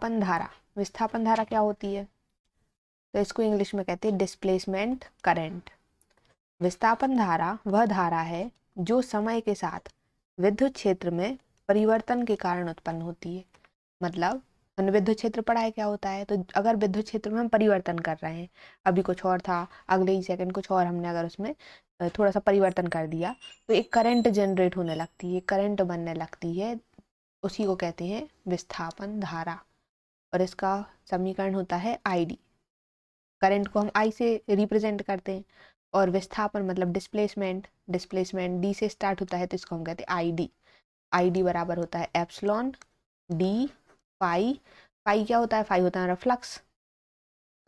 विस्थापन धारा, विस्थापन धारा क्या होती है? तो इसको इंग्लिश में कहते हैं डिस्प्लेसमेंट करंट। विस्थापन धारा वह धारा है जो समय के साथ विद्युत क्षेत्र में परिवर्तन के कारण उत्पन्न होती है। मतलब हमने विद्युत क्षेत्र पढ़ा है क्या होता है, तो अगर विद्युत क्षेत्र में हम परिवर्तन कर रहे हैं, अभी कुछ और था, अगले ही सेकंड कुछ और, हमने अगर उसमें थोड़ा सा परिवर्तन कर दिया तो एक करंट जनरेट होने लगती है, करंट बनने लगती है, उसी को कहते हैं विस्थापन धारा। और इसका समीकरण होता है ID। करंट को हम I से रिप्रेजेंट करते हैं और विस्थापन मतलब डिस्प्लेसमेंट, डिस्प्लेसमेंट D से स्टार्ट होता है, तो इसको हम कहते हैं ID। ID बराबर होता है एप्सिलॉन डी फाई। फाई क्या होता है? फाई होता है फ्लक्स,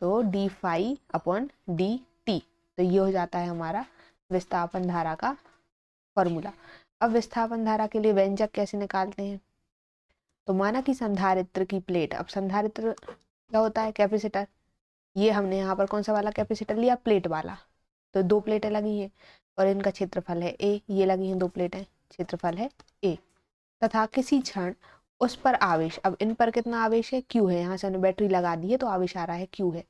तो d phi upon d t. तो ये हो जाता है हमारा विस्थापन धारा का फॉर्मूला। अब विस्थापन धारा के लिए व्यंजक कैसे निकालते हैं? तो माना कि संधारित्र की प्लेट, अब संधारित्र क्या होता है? कैपेसिटर। ये हमने यहाँ पर कौन सा वाला कैपेसिटर लिया? प्लेट वाला। तो दो प्लेटें लगी हैं और इनका क्षेत्रफल है ए, ये लगी हैं दो प्लेटें, क्षेत्रफल है ए। तथा किसी क्षण उस पर आवेश, अब इन पर कितना आवेश है? Q है, यहाँ से हमने बैटरी लगा दी है तो आवेश आ रहा है Q है।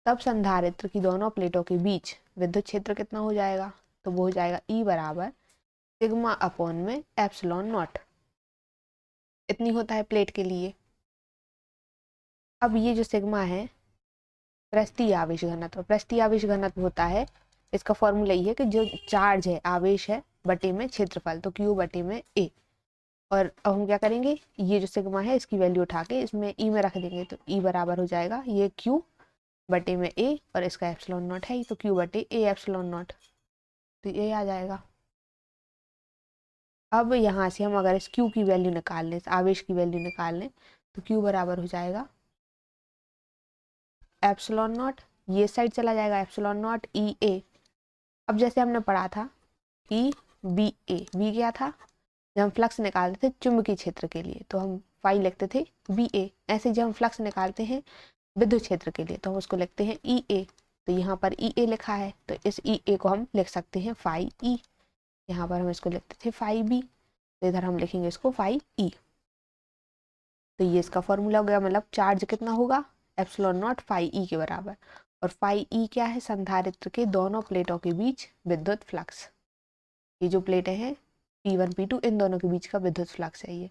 तब संधारित्र की दोनों प्लेटों के बीच विद्युत क्षेत्र कितना हो जाएगा? तो वो हो जाएगा E बराबर सिग्मा अपॉन में एप्सिलॉन नॉट। इतनी होता है प्लेट के लिए। अब ये जो सिग्मा है पृष्ठीय आवेश घनत्व, पृष्ठीय आवेश घनत्व होता है, इसका फॉर्मूला ये है कि जो चार्ज है, आवेश है, बटे में क्षेत्रफल, तो Q बटे में A। और अब हम क्या करेंगे, ये जो सिग्मा है इसकी वैल्यू उठा के इसमें ई में रख देंगे, तो ई बराबर हो जाएगा ये Q बटे में A और इसका एप्सिलॉन नॉट है, तो Q बटे A एप्सिलॉन नॉट, तो ये आ जाएगा। अब यहाँ से हम अगर इस Q की वैल्यू निकाल लें, इस आवेश की वैल्यू निकाल लें, तो Q बराबर हो जाएगा एप्सिलॉन नॉट, ये साइड चला जाएगा एप्सिलॉन नॉट ई ए। अब जैसे हमने पढ़ा था ई बी ए, बी क्या था? जब हम फ्लक्स निकालते थे चुंबकीय क्षेत्र के लिए तो हम फाई लिखते थे बी ए। ऐसे जब हम फ्लक्स निकालते हैं विद्युत क्षेत्र के लिए तो हम उसको लिखते हैं ई ए। तो यहाँ पर ई ए लिखा है तो इस ई ए को हम लिख सकते हैं फाई ई। यहाँ पर हम इसको लिखते थे फाई बी, तो इधर हम लिखेंगे इसको फाई ई। तो ये इसका फॉर्मूला हो गया, मतलब चार्ज कितना होगा? एप्सिलॉन नॉट फाई ई के बराबर। और फाई ई क्या है? संधारित्र के दोनों प्लेटों के बीच विद्युत फ्लक्स। ये जो प्लेटें हैं P1 P2, इन दोनों के बीच का विद्युत फ्लक्स है ये।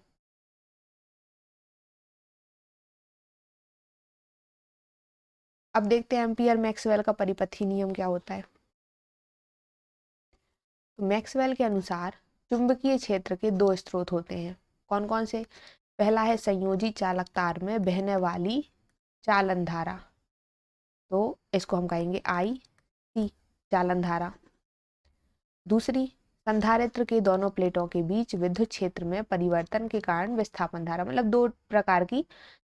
अब देखते हैं एम्पियर मैक्सवेल का परिपथीय नियम क्या होता है। तो मैक्सवेल के अनुसार चुंबकीय क्षेत्र के दो स्रोत होते हैं। कौन कौन से? पहला है संयोजी चालक तार में बहने वाली चालन धारा, तो इसको हम कहेंगे आई सी, चालन धारा। दूसरी, संधारित्र के दोनों प्लेटों के बीच विद्युत क्षेत्र में परिवर्तन के कारण विस्थापन धारा, मतलब दो प्रकार की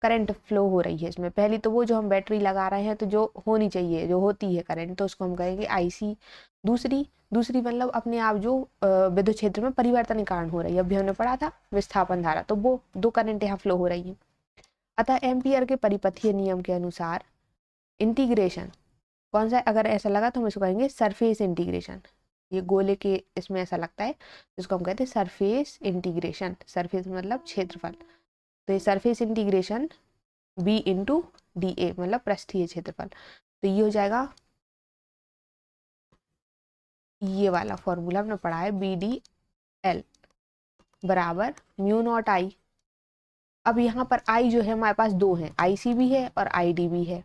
करंट फ्लो हो रही है इसमें। पहली तो वो जो हम बैटरी लगा रहे हैं तो जो होनी चाहिए, जो होती है करंट, तो उसको हम कहेंगे आईसी। दूसरी दूसरी मतलब अपने आप जो विद्युत क्षेत्र में परिवर्तन के कारण हो रही है, अभी हमने पढ़ा था विस्थापन धारा, तो वो दो करंट यहाँ फ्लो हो रही है। अतः एम्पियर के परिपथीय नियम के अनुसार इंटीग्रेशन कौन सा, अगर ऐसा लगा तो हम इसको कहेंगे सरफेस इंटीग्रेशन। ये गोले के इसमें ऐसा लगता है, जिसको हम कहते हैं सरफेस इंटीग्रेशन। सरफेस मतलब क्षेत्रफल, तो ये surface integration B into d A मतलब पृष्ठीय क्षेत्रफल। तो ये हो जाएगा, ये वाला फॉर्मूला हमने पढ़ा है बी डी एल बराबर म्यू नॉट आई। अब यहाँ पर आई जो है हमारे पास दो है, आई सी भी है और आई डी भी है,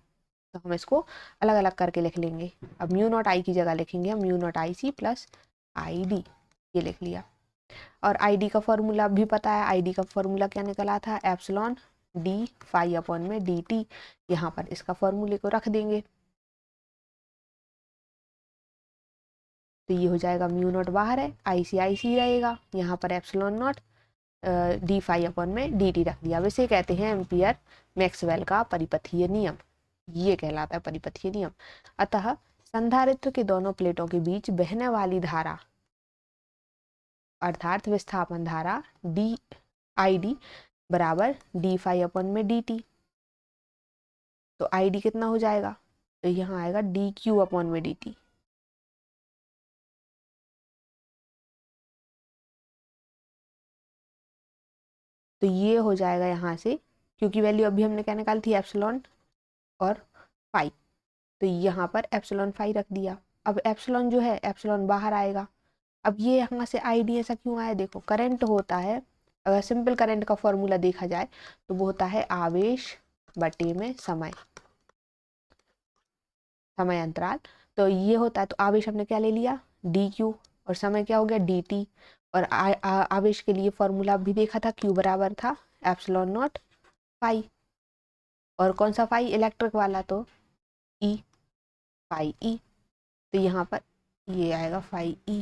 तो हम इसको अलग अलग करके लिख लेंगे। अब म्यू नॉट आई की जगह लिखेंगे हम mu naught I C plus I D, ये लिख लिया। और आई डी का फॉर्मूला भी पता है, आई डी का फॉर्मूला क्या निकला था? एप्सिलॉन डी फाई अपॉन में डी टी। यहाँ पर इसका फॉर्मूले को रख देंगे, तो ये हो जाएगा म्यू नॉट बाहर है, आई सी रहेगा, यहाँ पर epsilon naught d phi upon में डी टी रख दिया। अब इसे कहते हैं एम्पियर मैक्सवेल का परिपथीय नियम, ये कहलाता है परिपथीय नियम। अतः संधारित्र के दोनों प्लेटों के बीच बहने वाली धारा अर्थात विस्थापन धारा डी आई डी बराबर डी फाई अपॉन में डी टी। तो आई डी कितना हो जाएगा? तो यहाँ आएगा डी क्यू अपॉन में डी टी। तो ये हो जाएगा यहाँ से क्योंकि वैल्यू अभी हमने क्या निकाली थी, एप्सिलॉन और फाई, तो यहाँ पर एप्सिलॉन फाई रख दिया। अब एप्सिलॉन जो है एप्सिलॉन बाहर आएगा। अब ये यहाँ से आई डी ऐसा क्यों आया, देखो करंट होता है, अगर सिंपल करंट का फॉर्मूला देखा जाए तो वो होता है आवेश बटे में समय अंतराल। तो ये होता है, तो आवेश हमने क्या ले लिया डी क्यू, और समय क्या हो गया डी टी। और आवेश के लिए फॉर्मूला भी देखा था, क्यू बराबर था एप्सिलॉन नॉट फाई, और कौन सा फाई, इलेक्ट्रिक वाला, तो ई फाई ई। तो यहाँ पर ये आएगा फाई ई,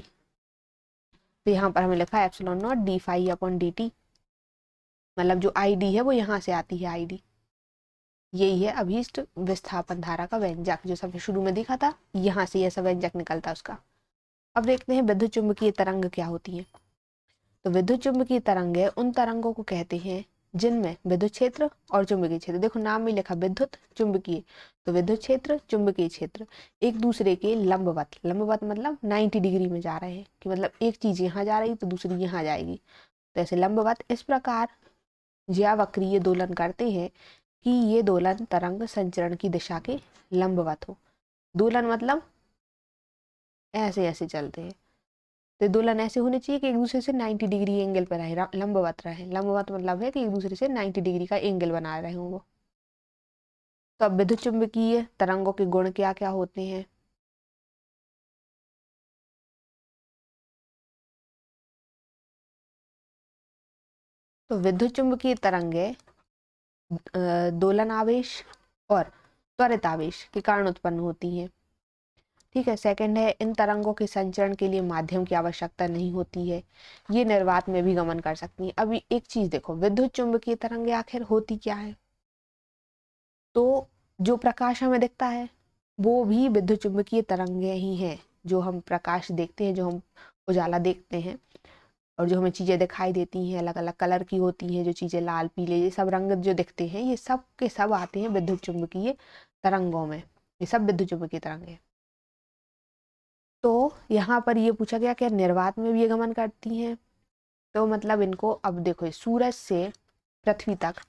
तो यहाँ पर हमें लिखा है epsilon naught d phi upon d t, मतलब जो आई डी है वो यहाँ से आती है आई डी। यही है अभीष्ट विस्थापन धारा का व्यंजक, जो सबसे शुरू में दिखा था, यहाँ से ऐसा व्यंजक निकलता है उसका। अब देखते हैं विद्युत चुम्बकीय तरंग क्या होती है। तो विद्युत चुम्बकीय तरंगें उन तरंगों को कहते हैं जिनमें विद्युत क्षेत्र और चुंबकीय क्षेत्र, देखो नाम में लिखा विद्युत चुंबकीय, तो विद्युत क्षेत्र चुंबकीय क्षेत्र एक दूसरे के लंबवत, लंबवत मतलब 90 डिग्री में जा रहे हैं, कि मतलब एक चीज यहाँ जा रही तो दूसरी यहाँ जाएगी, तो ऐसे लंबवत इस प्रकार ज्यावक्रीय दोलन करते हैं कि ये दोलन तरंग संचरण की दिशा के लंबवत हो। दोलन मतलब ऐसे ऐसे चलते हैं, तो दोलन ऐसे होने चाहिए कि एक दूसरे से 90 डिग्री एंगल पर रहे, लंबवत रहे। लंबवत मतलब है कि एक दूसरे से 90 डिग्री का एंगल बना रहे हों वो। तो अब विद्युत चुंबकीय तरंगों के गुण क्या क्या होते हैं। तो विद्युत चुंबकीय तरंगें दोलन आवेश और त्वरित आवेश के कारण उत्पन्न होती हैं। ठीक है, सेकंड है इन तरंगों के संचरण के लिए माध्यम की आवश्यकता नहीं होती है, ये निर्वात में भी गमन कर सकती हैं। अभी एक चीज देखो, विद्युत चुंबकीय तरंगें आखिर होती क्या है, तो जो प्रकाश हमें दिखता है वो भी विद्युत चुंबकीय तरंगें ही हैं। जो हम प्रकाश देखते हैं, जो हम उजाला देखते हैं, और जो हमें चीजें दिखाई देती हैं अलग अलग कलर की होती हैं, जो चीजें लाल पीले ये सब रंग जो दिखते हैं, ये सब के सब आते हैं विद्युत चुंबकीय तरंगों में, ये सब विद्युत चुंबकीय तरंगें। तो यहाँ पर ये पूछा गया कि निर्वात में भी ये गमन करती हैं, तो मतलब इनको, अब देखो सूरज से पृथ्वी तक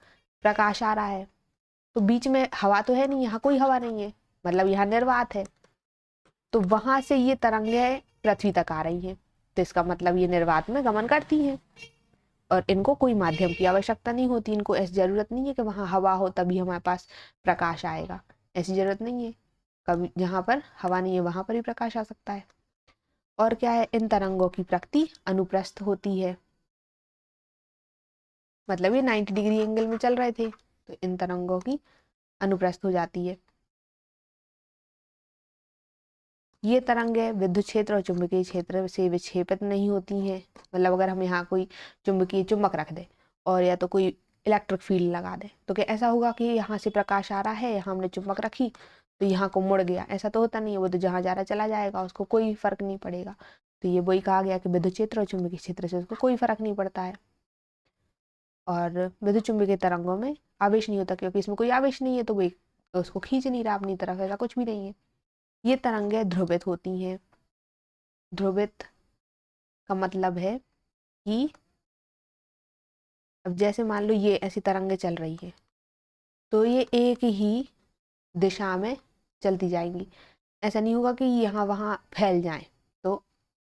प्रकाश आ रहा है, तो बीच में हवा तो है नहीं, यहाँ कोई हवा नहीं है, मतलब यहाँ निर्वात है, तो वहां से ये तरंगें पृथ्वी तक आ रही हैं, तो इसका मतलब ये निर्वात में गमन करती हैं, और इनको कोई माध्यम की आवश्यकता नहीं होती। इनको ऐसी जरूरत नहीं है कि वहां हवा हो तभी हमारे पास प्रकाश आएगा, ऐसी जरूरत नहीं है। कभी जहां पर हवा नहीं है वहां पर ही प्रकाश आ सकता है। और क्या है, इन तरंगों की प्रकृति अनुप्रस्थ होती है, मतलब ये 90 डिग्री एंगल में चल रहे थे, तो इन तरंगों की अनुप्रस्थ हो जाती है। ये तरंगें विद्युत क्षेत्र और चुंबकीय क्षेत्र से विक्षेपित नहीं होती हैं, मतलब अगर हम यहाँ कोई चुंबकीय चुम्बक रख दे और या तो कोई इलेक्ट्रिक फील्ड लगा दे, तो क्या ऐसा होगा कि यहाँ से प्रकाश आ रहा है, यहाँ हमने चुम्बक रखी तो यहाँ को मुड़ गया, ऐसा तो होता नहीं है, वो तो जहाँ जा रहा चला जाएगा, उसको कोई फर्क नहीं पड़ेगा। तो ये वही कहा गया कि विद्युत क्षेत्र और चुंबकीय क्षेत्र से उसको कोई फर्क नहीं पड़ता है। और विद्युत चुंबकीय तरंगों में आवेश नहीं होता, क्योंकि इसमें कोई आवेश नहीं है, तो वही उसको खींच नहीं रहा अपनी तरफ, ऐसा कुछ भी नहीं है। ये तरंगें ध्रुवित होती हैं। ध्रुवित का मतलब है कि अब जैसे मान लो ये ऐसी तरंगें चल रही है, तो ये एक ही दिशा में चलती जाएंगी, ऐसा नहीं होगा कि यहाँ वहाँ फैल जाएं, तो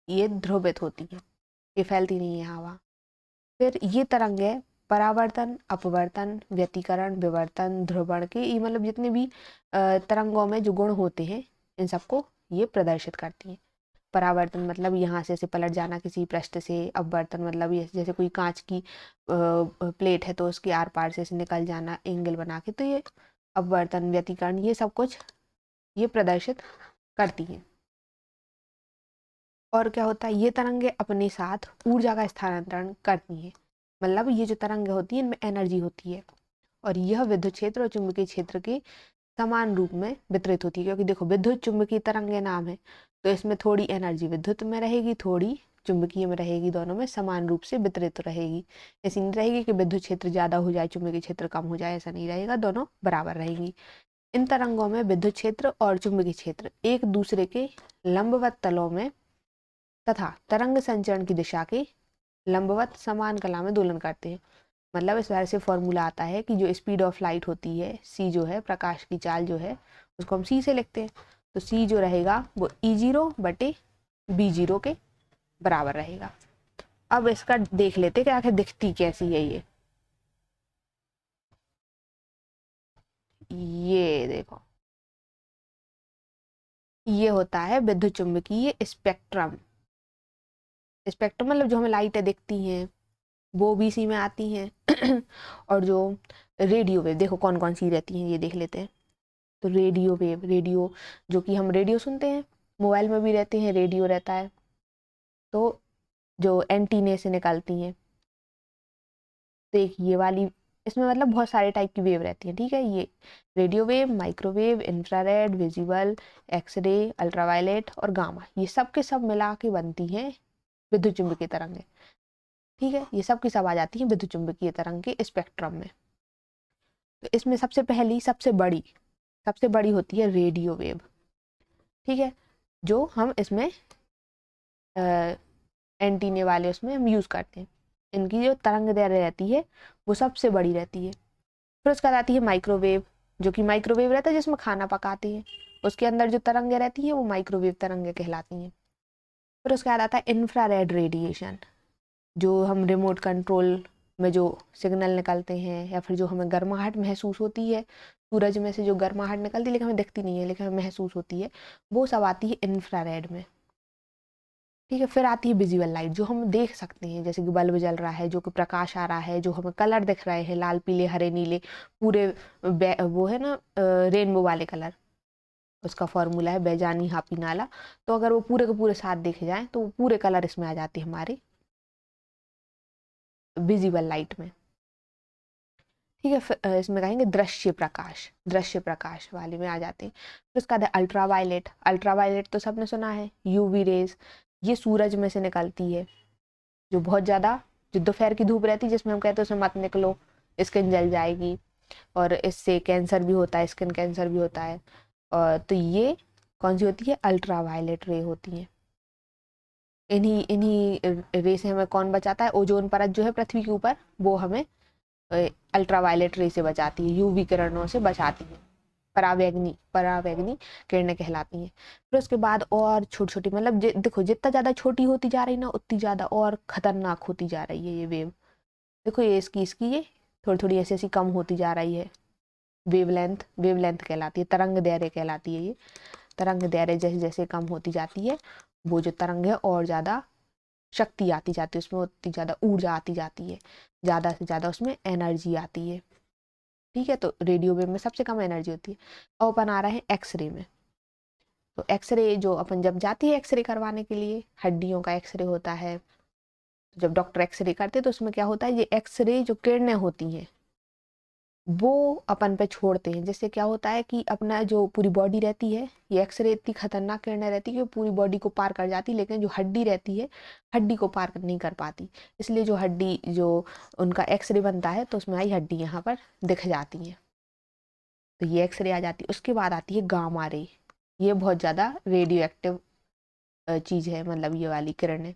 ये ध्रुवित होती है, ये फैलती नहीं है यहाँ वहाँ। फिर ये तरंगें परावर्तन अपवर्तन व्यतिकरण विवर्तन ध्रुवण के, ये मतलब जितने भी तरंगों में जो गुण होते हैं इन सबको ये प्रदर्शित करती हैं। परावर्तन मतलब यहाँ से ऐसे पलट जाना किसी पृष्ठ से, अपवर्तन मतलब ये जैसे कोई कांच की प्लेट है तो उसके आर पार से ऐसे निकल जाना एंगल बना के, तो ये अपवर्तन व्यतिकरण ये सब कुछ ये प्रदर्शित करती हैं। और क्या होता है, ये तरंगे अपने साथ ऊर्जा का स्थानांतरण करती हैं, मतलब ये जो तरंगे होती हैं इनमें एनर्जी होती है, और यह विद्युत क्षेत्र और चुंबकीय क्षेत्र के समान रूप में वितरित होती है। क्योंकि देखो विद्युत चुंबकीय तरंगे नाम है, तो इसमें थोड़ी एनर्जी विद्युत में रहेगी, थोड़ी चुंबकीय में रहेगी, दोनों में समान रूप से वितरित रहेगी। ऐसी नहीं रहेगी कि विद्युत क्षेत्र ज्यादा हो जाए चुंबकीय क्षेत्र कम हो जाए, ऐसा नहीं रहेगा, दोनों बराबर रहेंगी। इन तरंगों में विद्युत क्षेत्र और चुंबकीय क्षेत्र एक दूसरे के लंबवत तलों में तथा तरंग संचरण की दिशा के लंबवत समान कला में दोलन करते हैं। मतलब इस तरह से फॉर्मूला आता है कि जो स्पीड ऑफ लाइट होती है c जो है, प्रकाश की चाल जो है, उसको हम c से लिखते हैं। तो c जो रहेगा वो E0/B0 के बराबर रहेगा। अब इसका देख लेते कि आखिर दिखती कैसी है ये देखो, ये होता है विद्युत चुम्बकीय स्पेक्ट्रम। स्पेक्ट्रम मतलब जो हमें लाइटें दिखती हैं वो भी इसी में आती हैं और जो रेडियो वेव देखो कौन कौन सी रहती हैं ये देख लेते हैं। तो रेडियो वेव, रेडियो जो कि हम रेडियो सुनते हैं, मोबाइल में भी रहते हैं, रेडियो रहता है, तो जो एंटीने से निकलती हैं। तो एक ये वाली, इसमें मतलब बहुत सारे टाइप की वेव रहती हैं, ठीक है। ये radio wave, microwave, infrared, visible, X ray, ultraviolet और गामा, ये सब के सब मिला के बनती हैं विद्युत चुम्बकीय तरंगें, ठीक है। ये सब की सब आ जाती हैं विद्युत चुम्बकीय तरंग के स्पेक्ट्रम में। तो इसमें सबसे बड़ी होती है रेडियो वेव, ठीक है, जो हम इसमें एंटीने वाले उसमें हम यूज करते हैं। इनकी जो तरंग दैर्ध्य रहती है वो सबसे बड़ी रहती है। फिर उसके बाद आती है माइक्रोवेव, जो कि माइक्रोवेव रहता है जिसमें खाना पकाते हैं, उसके अंदर जो तरंगें रहती हैं वो माइक्रोवेव तरंगें कहलाती हैं। फिर उसके बाद आता है इंफ्रारेड रेडिएशन, जो हम रिमोट कंट्रोल में जो सिग्नल निकलते हैं या फिर जो हमें गर्माहट महसूस होती है, सूरज में से जो गर्माहट निकलती है लेकिन हमें दिखती नहीं है लेकिन हमें महसूस होती है, वो सब आती है इंफ्रारेड में, ठीक है। फिर आती है विजिबल लाइट, जो हम देख सकते हैं, जैसे कि बल्ब जल रहा है, जो कि प्रकाश आ रहा है, जो हमें कलर दिख रहे हैं, लाल पीले हरे नीले पूरे, वो है ना रेनबो वाले कलर, उसका फॉर्मूला है बेजानी हापी नाला। तो अगर वो पूरे के पूरे साथ देखे जाएं तो वो पूरे कलर इसमें आ जाते हैं हमारे विजिबल लाइट में, ठीक है। फिर इसमें कहेंगे दृश्य प्रकाश वाले में आ जाते हैं। फिर उसका अल्ट्रावायलेट, अल्ट्रावायलेट तो सबने सुना है, यूवी रेज, ये सूरज में से निकलती है, जो बहुत ज़्यादा, जो दोपहर की धूप रहती है जिसमें हम कहते हैं उसमें मत निकलो, स्किन जल जाएगी और इससे कैंसर भी होता है, स्किन कैंसर भी होता है। और तो ये कौन सी होती है, अल्ट्रावायलेट रे होती है। इन्हीं इन्हीं रे से हमें कौन बचाता है, ओजोन परत जो है पृथ्वी के ऊपर, वो हमें अल्ट्रावायलेट रे से बचाती है, यूवी किरणों से बचाती है, परावैंगनी किरणें कहलाती हैं। फिर उसके बाद और छोटी छोटी, मतलब देखो जितना ज्यादा छोटी होती जा रही ना उतनी ज्यादा और खतरनाक होती जा रही है ये वेव। देखो ये इसकी ये थोड़ी थोड़ी ऐसी ऐसी कम होती जा रही है। वेवलेंथ कहलाती है, तरंग दैर्ध्य कहलाती है ये। तरंग दैर्ध्य जैसे जैसे कम होती जाती है, वो जो तरंग है और ज्यादा शक्ति आती जाती है उसमें, उतनी ज्यादा ऊर्जा आती जाती है, ज्यादा से ज्यादा उसमें एनर्जी आती है, ठीक है। तो रेडियो वेव में सबसे कम एनर्जी होती है। और अपन आ रहे हैं एक्सरे में। तो एक्सरे जो अपन जब जाती है एक्सरे करवाने के लिए, हड्डियों का एक्सरे होता है, तो जब डॉक्टर एक्सरे करते हैं तो उसमें क्या होता है, ये एक्सरे जो किरणें होती हैं वो अपन पे छोड़ते हैं, जिससे क्या होता है कि अपना जो पूरी बॉडी रहती है, ये एक्सरे इतनी खतरनाक किरणें रहती है कि पूरी बॉडी को पार कर जाती है, लेकिन जो हड्डी रहती है हड्डी को पार नहीं कर पाती। इसलिए जो हड्डी जो उनका एक्सरे बनता है तो उसमें आई हड्डी यहाँ पर दिख जाती है, तो ये एक्सरे आ जाती है। उसके बाद आती है गामा रे, ये बहुत ज़्यादा रेडियो एक्टिव चीज़ है, मतलब ये वाली किरणें,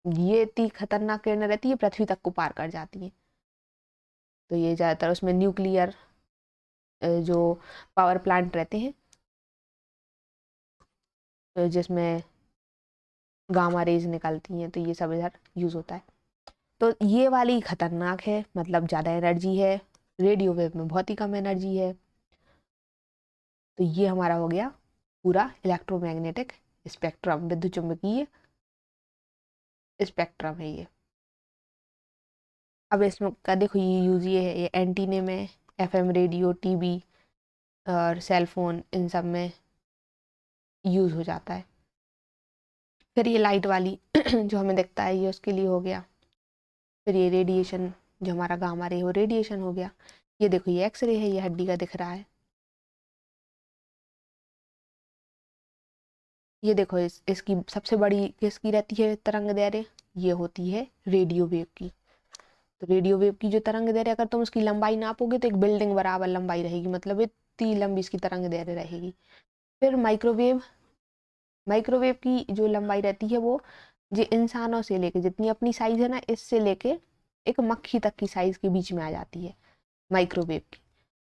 ये इतनी खतरनाक किरणें रहती है पृथ्वी तक को पार कर जाती हैं। तो ये ज़्यादातर उसमें न्यूक्लियर जो पावर प्लांट रहते हैं जिसमें गामा रेज निकलती हैं, तो ये सब इधर यूज़ होता है। तो ये वाली खतरनाक है, मतलब ज़्यादा एनर्जी है, रेडियो वेव में बहुत ही कम एनर्जी है। तो ये हमारा हो गया पूरा इलेक्ट्रोमैग्नेटिक स्पेक्ट्रम, विद्युत चुम्बकीय स्पेक्ट्रम है ये। अब इसमें का देखो ये यूज ये है, ये एंटीने में, एफएम रेडियो, टीवी और सेल फोन, इन सब में यूज हो जाता है। फिर ये लाइट वाली जो हमें दिखता है ये उसके लिए हो गया। फिर ये रेडिएशन जो हमारा गामा रे, वो रेडिएशन हो गया। ये देखो ये एक्सरे है, ये हड्डी का दिख रहा है। ये देखो इसकी सबसे बड़ी किसकी रहती है तरंग दैर्ध्य, ये होती है रेडियो वेव की। तो रेडियो वेव की जो तरंग दैर्ध्य, अगर तुम उसकी लंबाई नापोगे तो एक बिल्डिंग बराबर लंबाई रहेगी, मतलब इतनी लंबी इसकी तरंग दैर्ध्य रहेगी। फिर माइक्रोवेव की जो लंबाई रहती है वो जो इंसानों से लेके, जितनी अपनी साइज है ना, इससे लेके एक मक्खी तक की साइज के बीच में आ जाती है माइक्रोवेव की।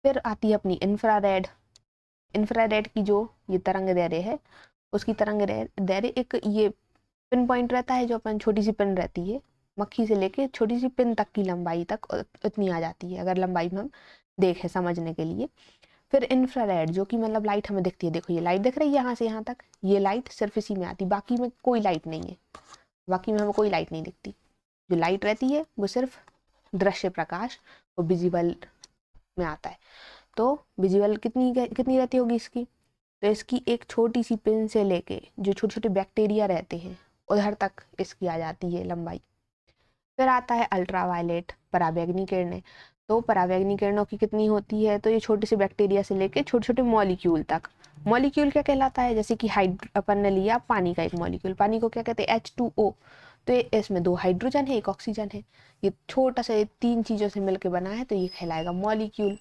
फिर आती है अपनी इंफ्रारेड। इंफ्रारेड की जो ये तरंग दैर्ध्य है, उसकी तरंग दैर्ध्य एक ये पिन पॉइंट रहता है, जो अपन छोटी सी पिन रहती है, मक्खी से लेके छोटी सी पिन तक की लंबाई तक उतनी आ जाती है, अगर लंबाई में हम देखें समझने के लिए। फिर इंफ्रारेड जो कि मतलब लाइट हमें दिखती है, देखो ये लाइट दिख रही है यहाँ से यहाँ तक, ये लाइट सिर्फ इसी में आती, बाकी में कोई लाइट नहीं है, बाकी में हमें कोई लाइट नहीं दिखती। जो लाइट रहती है वो सिर्फ दृश्य प्रकाश और विजिबल में आता है। तो विजिबल कितनी कितनी रहती होगी इसकी, तो इसकी एक छोटी सी पिन से लेके जो छोटे छोटे बैक्टीरिया रहते हैं उधर तक इसकी आ जाती है लंबाई। फिर आता है अल्ट्रावायलेट पराबैंगनी किरणें। तो पराबैंगनी किरणों की कितनी होती है, तो ये छोटे से बैक्टीरिया से लेके छोटे छोटे मॉलिक्यूल तक। मॉलिक्यूल क्या कहलाता है, जैसे कि अपन ने लिया पानी का एक मॉलिक्यूल, पानी को क्या कहते हैं, H2O। तो ये इसमें 2 हाइड्रोजन है, 1 ऑक्सीजन है, ये छोटा सा 3 चीजों से मिलकर बना है, तो ये कहलाएगा मॉलिक्यूल।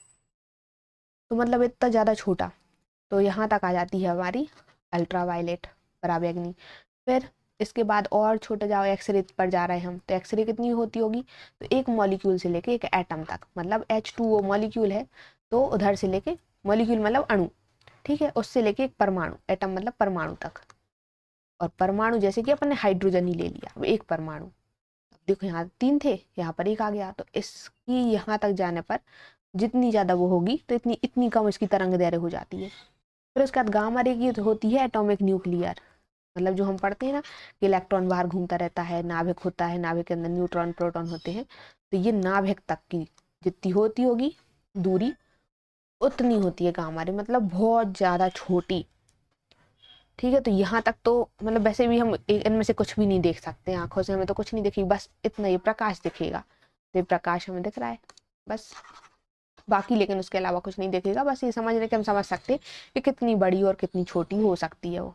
तो मतलब इतना ज़्यादा छोटा, तो यहाँ तक आ जाती है हमारी अल्ट्रावायलेट पराबैंगनी। फिर इसके बाद और छोटे जाओ, एक्सरे पर जा रहे हैं हम, तो एक्सरे कितनी होती होगी, तो एक मॉलिक्यूल से लेके एक एटम तक, मतलब H2O मॉलिक्यूल है, तो उधर से लेके मॉलिक्यूल मतलब अणु, ठीक है, उससे लेके एक परमाणु, एटम मतलब परमाणु तक। और परमाणु जैसे कि अपन ने हाइड्रोजन ही ले लिया, एक परमाणु, देखो यहाँ 3 थे, यहाँ पर 1 आ गया, तो इसकी यहाँ तक जाने पर जितनी ज़्यादा वो होगी तो इतनी इतनी कम इसकी तरंग दैर्ध्य हो जाती है। फिर उसके बाद गामा रे की होती है एटॉमिक न्यूक्लियर, मतलब जो हम पढ़ते हैं ना कि इलेक्ट्रॉन बाहर घूमता रहता है, नाभिक होता है, नाभिक के अंदर न्यूट्रॉन प्रोटॉन होते हैं, तो ये नाभिक तक की जितनी होती होगी दूरी उतनी होती है गामा रे, मतलब बहुत ज़्यादा छोटी। ठीक है, तो यहाँ तक तो मतलब वैसे भी हम इनमें से कुछ भी नहीं देख सकते, आंखों से हमें तो कुछ नहीं दिखेगी, बस इतना ये प्रकाश दिखेगा, तो ये प्रकाश हमें दिख रहा है बस, बाकी लेकिन उसके अलावा कुछ नहीं दिखेगा। बस ये समझने के हम समझ सकते हैं कि कितनी बड़ी और कितनी छोटी हो सकती है वो।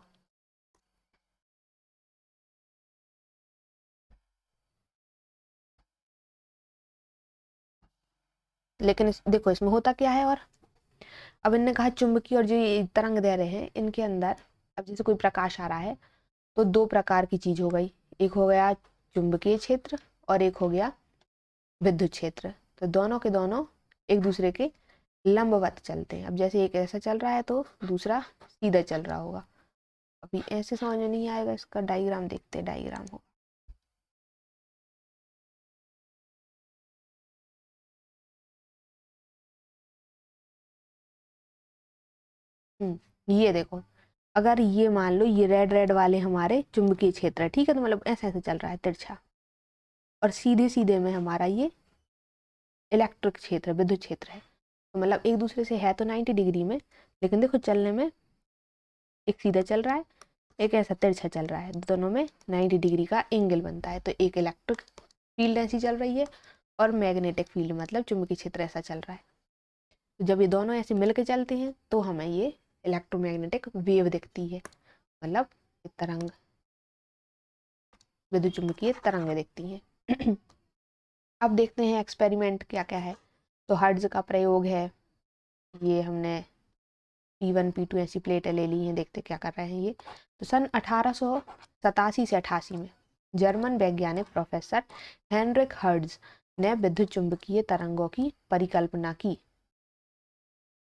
लेकिन देखो इसमें होता क्या है, और अब इनने कहा चुंबकीय और जो ये तरंग दैर्ध्य हैं इनके अंदर, अब जैसे कोई प्रकाश आ रहा है तो 2 प्रकार की चीज हो गई, एक हो गया चुंबकीय क्षेत्र और एक हो गया विद्युत क्षेत्र। तो दोनों के दोनों एक दूसरे के लंबवत चलते हैं। अब जैसे एक ऐसा चल रहा है तो दूसरा सीधा चल रहा होगा। अभी ऐसे समझ में नहीं आएगा, इसका डायग्राम देखते हैं, डायग्राम हो। ये देखो, अगर ये मान लो ये रेड रेड वाले हमारे चुंबकीय क्षेत्र है, ठीक है, तो मतलब ऐसे ऐसे चल रहा है तिरछा, और सीधे सीधे में हमारा ये इलेक्ट्रिक क्षेत्र विद्युत क्षेत्र है, तो मतलब एक दूसरे से है तो 90 डिग्री में, लेकिन देखो चलने में एक सीधा चल रहा है, एक ऐसा तिरछा चल रहा है, दोनों में 90 डिग्री का एंगल बनता है, तो एक इलेक्ट्रिक फील्ड ऐसी चल रही है और मैग्नेटिक फील्ड मतलब चुंबकीय क्षेत्र ऐसा चल रहा है। तो जब ये दोनों ऐसे मिलकर चलते हैं तो हमें ये इलेक्ट्रोमैग्नेटिक वेव दिखती है, मतलब तरंग, विद्युत चुंबकीय तरंगें दिखती हैं। अब देखते हैं एक्सपेरिमेंट क्या क्या है। तो हर्ट्ज का प्रयोग है, ये हमने P1 P2 ऐसी प्लेटें ले ली हैं, देखते क्या कर रहे हैं ये। तो सन 1887 से 88 में जर्मन वैज्ञानिक प्रोफेसर हेनरिक हर्ट्ज ने विद्युत चुंबकीय तरंगों की परिकल्पना की।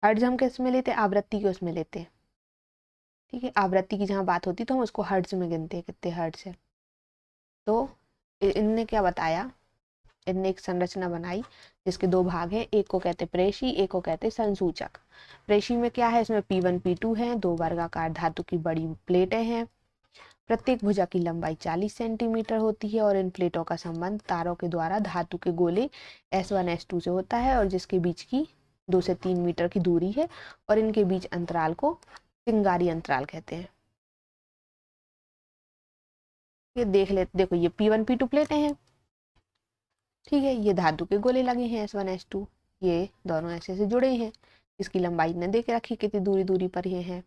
हर्ट्ज हम किस में लेते हैं, आवृत्ति के उसमें लेते हैं, ठीक है, आवृत्ति की जहाँ बात होती है तो हम उसको हर्ट्ज में गिनते हैं कितने हर्ट्ज है। तो इनने क्या बताया, इनने एक संरचना बनाई जिसके 2 भाग हैं, एक को कहते प्रेषी, एक को कहते संसूचक। प्रेषी में क्या है, इसमें P1 P2 है, 2 वर्गाकार धातु की बड़ी प्लेटें हैं, प्रत्येक भुजा की लंबाई 40 सेंटीमीटर होती है, और इन प्लेटों का संबंध तारों के द्वारा धातु के गोले S1 S2 से होता है, और जिसके बीच की 2 से 3 मीटर की दूरी है, और इनके बीच अंतराल को चिंगारी अंतराल कहते हैं। ये देख ले, देखो ये P1 P2 प्लेटें हैं, ठीक है, ये धातु के गोले लगे हैं S1 S2, ये दोनों ऐसे ऐसे जुड़े हैं, इसकी लंबाई ने दे के रखी कितनी दूरी दूरी पर ये है।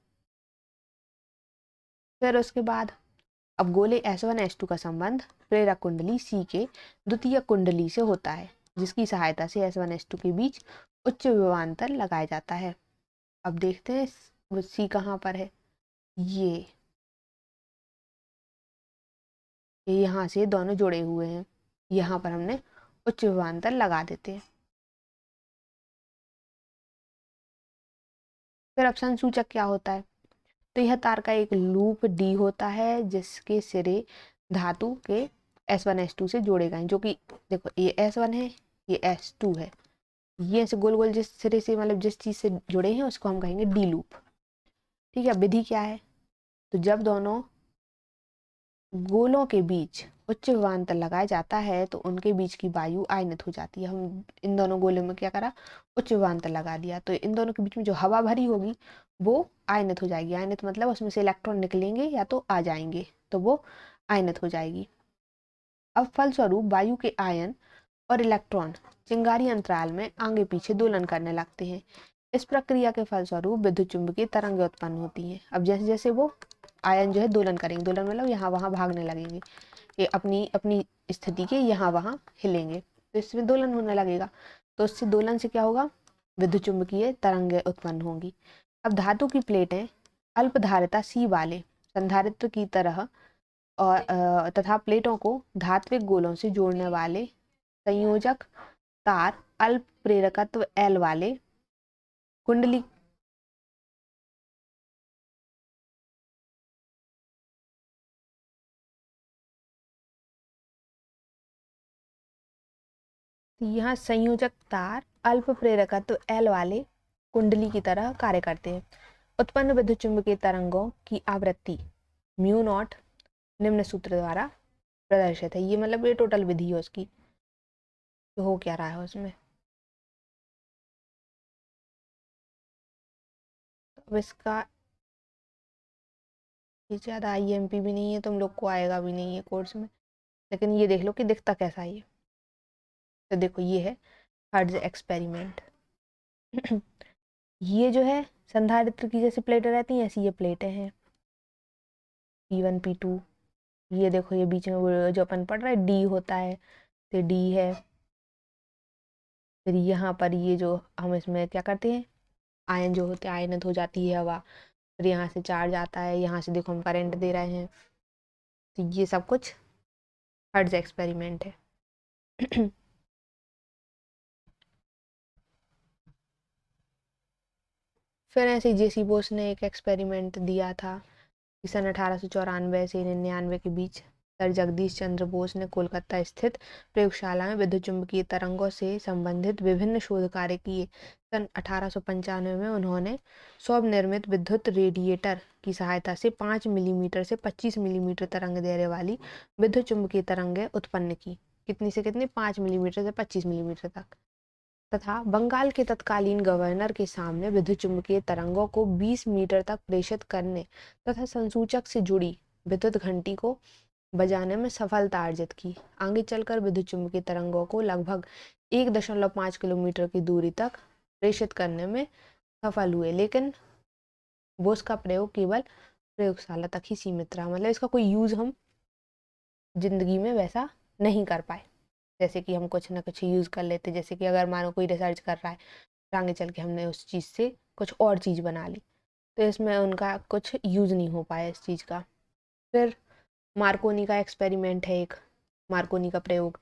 फिर उसके बाद अब गोले S1 S2 का संबंध प्रेरक कुंडली C के द्वितीय कुंडली से होता है, जिसकी सहायता से S1 S2 के बीच उच्च विभवांतर लगाया जाता है। अब देखते हैं वो C कहाँ पर है, ये यहाँ से दोनों जुड़े हुए हैं, यहाँ पर हमने उच्च विभवांतर लगा देते हैं। फिर अपसन सूचक क्या होता है? तो यह तार का एक लूप डी होता है जिसके सिरे धातु के S1 S2 से जोड़े गए, जो कि देखो ये S1 है, ये S2 है, ये ऐसे गोल गोल जिस सिरे से मतलब जिस चीज से जुड़े हैं उसको हम कहेंगे डी लूप। ठीक है, विधि क्या है? तो जब दोनों गोलों के बीच उच्च विभवांतर लगाया जाता है तो उनके बीच की वायु आयनित हो जाती है। हम इन दोनों गोलों में क्या करा, उच्च विभवांतर लगा दिया, तो इन दोनों के बीच में जो हवा भरी होगी वो आयनित हो जाएगी। आयनित मतलब उसमें से इलेक्ट्रॉन निकलेंगे या तो आ जाएंगे, तो वो आयनित हो जाएगी। अब फलस्वरूप वायु के आयन और इलेक्ट्रॉन चिंगारी अंतराल में आगे पीछे दोलन करने लगते हैं। इस प्रक्रिया के फलस्वरूप विद्युत चुंबकीय तरंगें उत्पन्न होती हैं। अब जैसे जैसे वो आयन जो है दोलन करेंगे, दोलन मतलब यहाँ वहाँ भागने लगेंगे, ये अपनी अपनी स्थिति के यहाँ वहाँ हिलेंगे, तो इसमें दोलन होने लगेगा। तो इससे दोलन से क्या होगा, विद्युत चुंबकीय तरंगें उत्पन्न होंगी। अब धातु की प्लेटें अल्पधारिता सी वाले संधारित्र की तरह और तथा प्लेटों को धात्विक गोलों से जोड़ने वाले संयोजक तार अल्प प्रेरकत्व L वाले कुंडली यहाँ संयोजक तार अल्प प्रेरकत्व L वाले कुंडली की तरह कार्य करते हैं। उत्पन्न विद्युत चुंबकीय तरंगों की आवृत्ति म्यू नॉट निम्न सूत्र द्वारा प्रदर्शित है। ये मतलब ये टोटल विधि है उसकी, तो हो क्या रहा है उसमें। अब इसका ये ज़्यादा IMP भी नहीं है, तुम लोग को आएगा भी नहीं है कोर्स में, लेकिन ये देख लो कि दिखता कैसा है ये। तो देखो ये है हर्ट्ज एक्सपेरिमेंट। ये जो है संधारित्र की जैसी प्लेटें रहती हैं ऐसी ये प्लेटें हैं P1 P2। ये देखो ये बीच में वो जो अपन पढ़ रहे हैं D होता है, तो D है। फिर यहाँ पर ये जो हम इसमें क्या करते हैं, आयन जो होते हैं आयनित हो जाती है हवा, फिर यहाँ से चार्ज आता है, यहाँ से देखो हम करंट दे रहे हैं। तो ये सब कुछ हर्ट्ज एक्सपेरिमेंट है। फिर ऐसे जेसी बोस ने एक एक्सपेरिमेंट दिया था सन 1894 से 99 के बीच। सर जगदीश चंद्र बोस ने कोलकाता स्थित प्रयोगशाला में विद्युत चुंबकीय तरंगों से संबंधित विभिन्न शोध कार्य किए। सन 1895 में उन्होंने स्वनिर्मित विद्युत रेडिएटर की सहायता से 5 मिलीमीटर से 25 मिलीमीटर तरंग दैर्ध्य वाली विद्युत चुंबकीय तरंगें उत्पन्न की। कितनी से कितनी, 5 मिलीमीटर से 25 मिलीमीटर तक। तथा बंगाल के तत्कालीन गवर्नर के सामने विद्युत चुंबकीय तरंगों को 20 मीटर तक प्रेषित करने तथा संसूचक से जुड़ी विद्युत घंटी को बजाने में सफलता अर्जित की। आगे चलकर विद्युत चुंबकीय तरंगों को लगभग 1.5 किलोमीटर की दूरी तक प्रेषित करने में सफल हुए, लेकिन बोस का प्रयोग केवल प्रयोगशाला तक ही सीमित रहा। मतलब इसका कोई यूज हम जिंदगी में वैसा नहीं कर पाए, जैसे कि हम कुछ ना कुछ यूज़ कर लेते, जैसे कि अगर मानो कोई रिसर्च कर रहा है आगे चल के हमने उस चीज़ से कुछ और चीज़ बना ली, तो इसमें उनका कुछ यूज़ नहीं हो पाया इस चीज़ का। फिर मार्कोनी का एक्सपेरिमेंट है एक, मार्कोनी का प्रयोग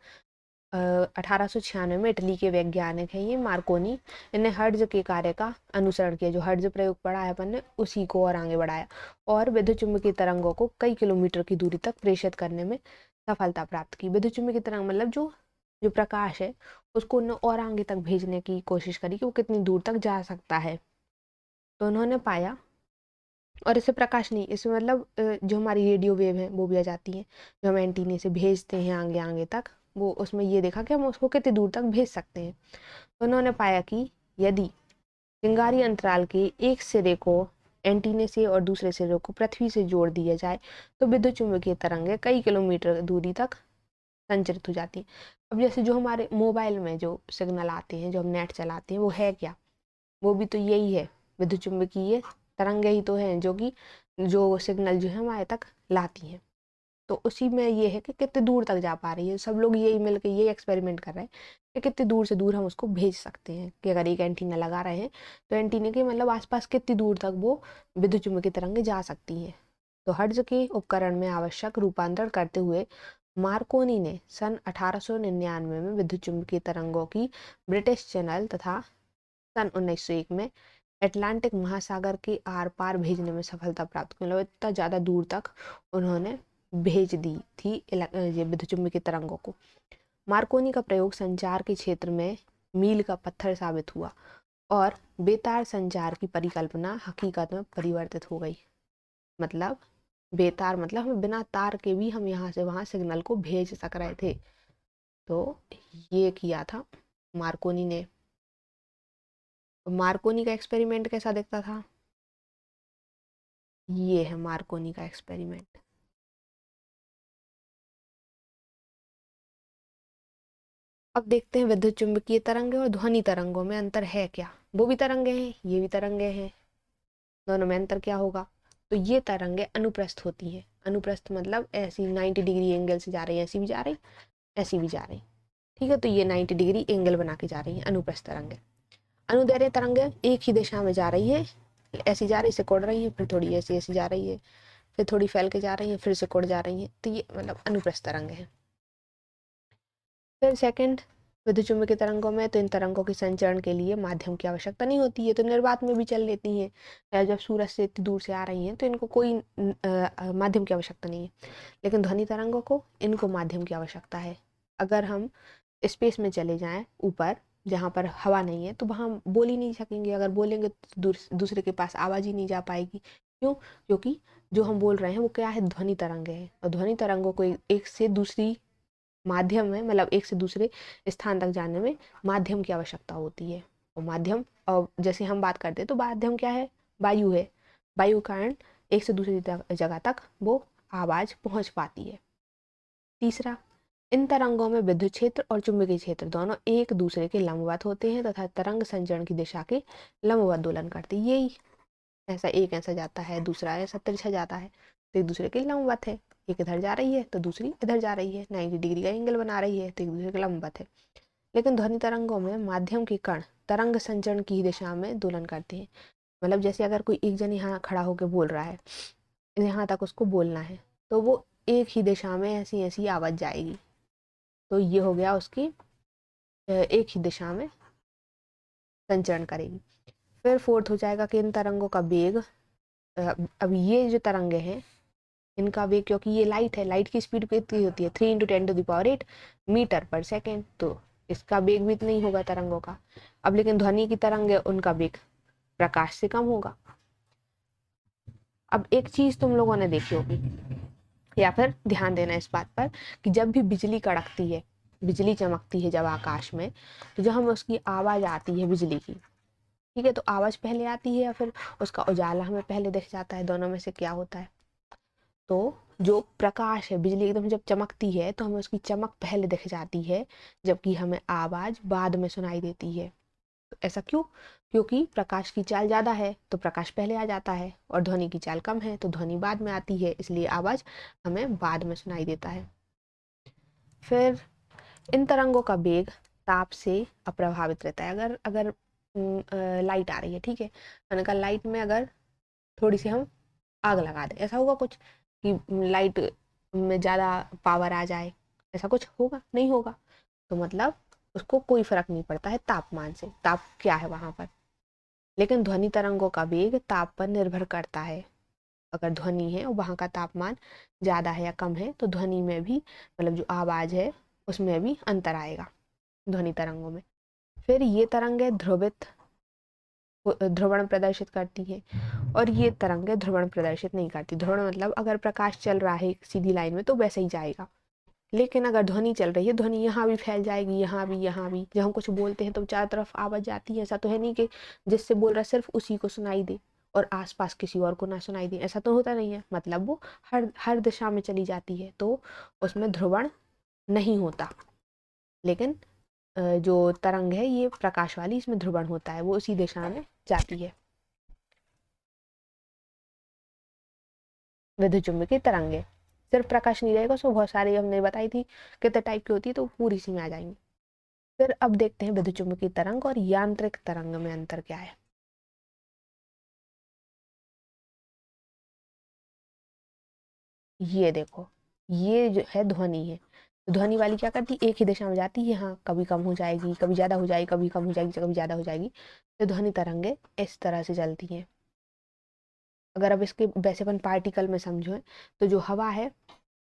1896 में इटली के वैज्ञानिक हैं ये मार्कोनी। इन्हें हर्ट्ज के कार्य का अनुसरण किया, जो हर्ट्ज प्रयोग पढ़ा है अपन ने उसी को और आगे बढ़ाया, और विद्युत चुंबकीय तरंगों को कई किलोमीटर की दूरी तक प्रेषित करने में सफलता प्राप्त की। विद्युत चुंबकीय तरंग मतलब जो जो प्रकाश है उसको उन्होंने और आगे तक भेजने की कोशिश करी कि वो कितनी दूर तक जा सकता है। तो उन्होंने पाया, और इससे प्रकाश नहीं, इसमें मतलब जो हमारी रेडियो वेव है वो भी आ जाती है, जो हम एंटीने से भेजते हैं आगे आगे तक, वो उसमें ये देखा कि हम उसको कितनी दूर तक भेज सकते हैं। तो उन्होंने पाया कि यदि चिंगारी अंतराल के एक सिरे को एंटीने से और दूसरे सिरे को पृथ्वी से जोड़ दिया जाए तो विद्युत चुंबकीय तरंगें कई किलोमीटर दूरी तक संचरित हो जाती हैं। अब जैसे जो हमारे मोबाइल में जो सिग्नल आते हैं, जो हम नेट चलाते हैं, वो है क्या, वो भी तो यही है, विद्युत चुंबकीय तरंगें ही तो हैं जो कि जो सिग्नल जो है हमारे तक लाती हैं। तो उसी में ये है कि कितने दूर तक जा पा रही है, सब लोग यही मिलकर यही एक्सपेरिमेंट कर रहे हैं कि कितनी दूर से दूर हम उसको भेज सकते हैं, कि अगर एक एंटीना लगा रहे हैं तो एंटीने के मतलब आसपास कितनी दूर तक वो विद्युत चुंबकीय तरंगें जा सकती हैं। तो हर्ट्ज के उपकरण में आवश्यक रूपांतरण करते हुए मार्कोनी ने सन 1899 में विद्युत चुंबकीय तरंगों की ब्रिटिश चैनल तथा सन 1901 में अटलांटिक महासागर के आर पार भेजने में सफलता प्राप्त की। मतलब इतना ज़्यादा दूर तक उन्होंने भेज दी थी ये विद्युत चुंबकीय तरंगों को। मार्कोनी का प्रयोग संचार के क्षेत्र में मील का पत्थर साबित हुआ और बेतार संचार की परिकल्पना हकीकत में परिवर्तित हो गई। मतलब बेतार मतलब हमें बिना तार के भी हम यहाँ से वहाँ सिग्नल को भेज सक रहे थे। तो ये किया था मार्कोनी ने। मार्कोनी का एक्सपेरिमेंट कैसा दिखता था? ये है मार्कोनी का एक्सपेरिमेंट। अब देखते हैं विद्युत चुंबकीय तरंगे और ध्वनि तरंगों में अंतर है क्या। वो भी तरंगे हैं, ये भी तरंगे हैं, दोनों में अंतर क्या होगा? तो ये तरंगे अनुप्रस्थ होती हैं। अनुप्रस्थ मतलब ऐसी 90 डिग्री एंगल से जा रही है, ऐसी भी जा रही, ऐसी भी जा रही। ठीक है, तो ये 90 डिग्री एंगल बना के जा रही है अनुप्रस्थ तरंगे। अनुदैर्ध्य तरंगे एक ही दिशा में जा रही है, ऐसी जा रही, सिकुड़ रही है, फिर थोड़ी ऐसी ऐसी जा रही है, फिर थोड़ी फैल के जा रही है, फिर सिकुड़ जा रही है। तो ये मतलब अनुप्रस्थ तरंगे हैं। फिर सेकंड, विद्युत चुंबकीय तरंगों में तो इन तरंगों के संचरण के लिए माध्यम की आवश्यकता नहीं होती है, तो निर्वात में भी चल लेती हैं। या जब सूरज से इतनी दूर से आ रही हैं तो इनको कोई माध्यम की आवश्यकता नहीं है। लेकिन ध्वनि तरंगों को इनको माध्यम की आवश्यकता है। अगर हम स्पेस में चले जाएं ऊपर जहाँ पर हवा नहीं है तो वहाँ बोल ही नहीं सकेंगे। अगर बोलेंगे तो दूसरे के पास आवाज़ ही नहीं जा पाएगी। क्यों? क्योंकि जो हम बोल रहे हैं वो क्या है? ध्वनि तरंगे हैं, और ध्वनि तरंगों को एक से दूसरी माध्यम में मतलब एक से दूसरे स्थान तक जाने में माध्यम की आवश्यकता होती है। और माध्यम, और जैसे हम बात करते हैं तो माध्यम क्या है? वायु है। वायु के कारण एक से दूसरी जगह तक वो आवाज़ पहुंच पाती है। तीसरा, इन तरंगों में विद्युत क्षेत्र और चुंबकीय क्षेत्र दोनों एक दूसरे के लंबवत होते हैं तथा तरंग संचरण की दिशा के लंबवत दोलन करते हैं। यही ऐसा, एक ऐसा जाता है, दूसरा ऐसा तिरछा जाता है, तो एक दूसरे के लंबवत है। एक इधर जा रही है तो दूसरी इधर जा रही है, 90 डिग्री का एंगल बना रही है, तो एक दूसरे के लंबवत है। लेकिन ध्वनि तरंगों में माध्यम के कण तरंग संचरण की दिशा में दोलन करते हैं। मतलब जैसे अगर कोई एक जन यहाँ खड़ा होकर बोल रहा है, यहाँ तक उसको बोलना है, तो वो एक ही दिशा में ऐसी ऐसी आवाज जाएगी। तो ये हो गया उसकी एक ही दिशा में संचरण करेगी। फिर फोर्थ हो जाएगा कि इन तरंगों का वेग, अब ये जो तरंगे हैं इनका वेग, क्योंकि ये लाइट है, लाइट की स्पीड कितनी होती है? 3 × 10⁸ मीटर पर सेकेंड, तो इसका वेग भी इतना ही होगा तरंगों का। अब लेकिन ध्वनि की तरंग है, उनका वेग प्रकाश से कम होगा। अब एक चीज तुम लोगों ने देखी होगी, या फिर ध्यान देना इस बात पर कि जब भी बिजली कड़कती है, बिजली चमकती है जब आकाश में, तो जब हमें उसकी आवाज आती है बिजली की, ठीक है, तो आवाज पहले आती है या फिर उसका उजाला हमें पहले दिख जाता है? दोनों में से क्या होता है? तो जो प्रकाश है, बिजली एकदम जब चमकती है तो हमें उसकी चमक पहले दिख जाती है, जबकि हमें आवाज बाद में सुनाई देती है। तो ऐसा क्यों? क्योंकि प्रकाश की चाल ज्यादा है तो प्रकाश पहले आ जाता है, और ध्वनि की चाल कम है तो ध्वनि बाद में आती है, इसलिए आवाज हमें बाद में सुनाई देता है। फिर इन तरंगों का वेग ताप से अप्रभावित रहता है। अगर अगर लाइट आ रही है, ठीक है, मैंने कहा लाइट में अगर थोड़ी सी हम आग लगा दें, ऐसा होगा कुछ कि लाइट में ज़्यादा पावर आ जाए? ऐसा कुछ होगा? नहीं होगा। तो मतलब उसको कोई फर्क नहीं पड़ता है तापमान से, ताप क्या है वहां पर। लेकिन ध्वनि तरंगों का वेग ताप पर निर्भर करता है। अगर ध्वनि है और वहां का तापमान ज़्यादा है या कम है तो ध्वनि में भी मतलब जो आवाज़ है उसमें भी अंतर आएगा ध्वनि तरंगों में। फिर ये तरंगें ध्रुवण प्रदर्शित करती है, और ये तरंगें ध्रुवण प्रदर्शित नहीं करती। ध्रुवण मतलब अगर प्रकाश चल रहा है सीधी लाइन में तो वैसे ही जाएगा, लेकिन अगर ध्वनि चल रही है, ध्वनि यहाँ भी फैल जाएगी, यहाँ भी, यहाँ भी। जब हम कुछ बोलते हैं तो चारों तरफ आवाज जाती है। ऐसा तो है नहीं कि जिससे बोल रहा है सिर्फ उसी को सुनाई दे और आसपास किसी और को ना सुनाई दे, ऐसा तो होता नहीं है। मतलब वो हर हर दिशा में चली जाती है, तो उसमें ध्रुवण नहीं होता। लेकिन जो तरंग है ये प्रकाश वाली, इसमें ध्रुवण होता है, वो उसी दिशा में जाती है। विद्युत चुम्बकीय तरंगे सिर्फ प्रकाश नहीं रहेगा, उसमें बहुत सारी हमने बताई थी कितने टाइप की होती है, तो पूरी सी में आ जाएंगे। फिर अब देखते हैं विद्युत चुम्बकीय तरंग और यांत्रिक तरंग में अंतर क्या है। ये देखो, ये जो है ध्वनि है। तो ध्वनि वाली क्या करती है, एक ही दिशा में जाती है, हाँ कभी कम हो जाएगी, कभी ज़्यादा हो जाएगी, कभी कम हो जाएगी, कभी ज़्यादा हो जाएगी। तो ध्वनि तरंगे इस तरह से चलती हैं। अगर अब इसके वैसे अपन पार्टिकल में समझो तो जो हवा है,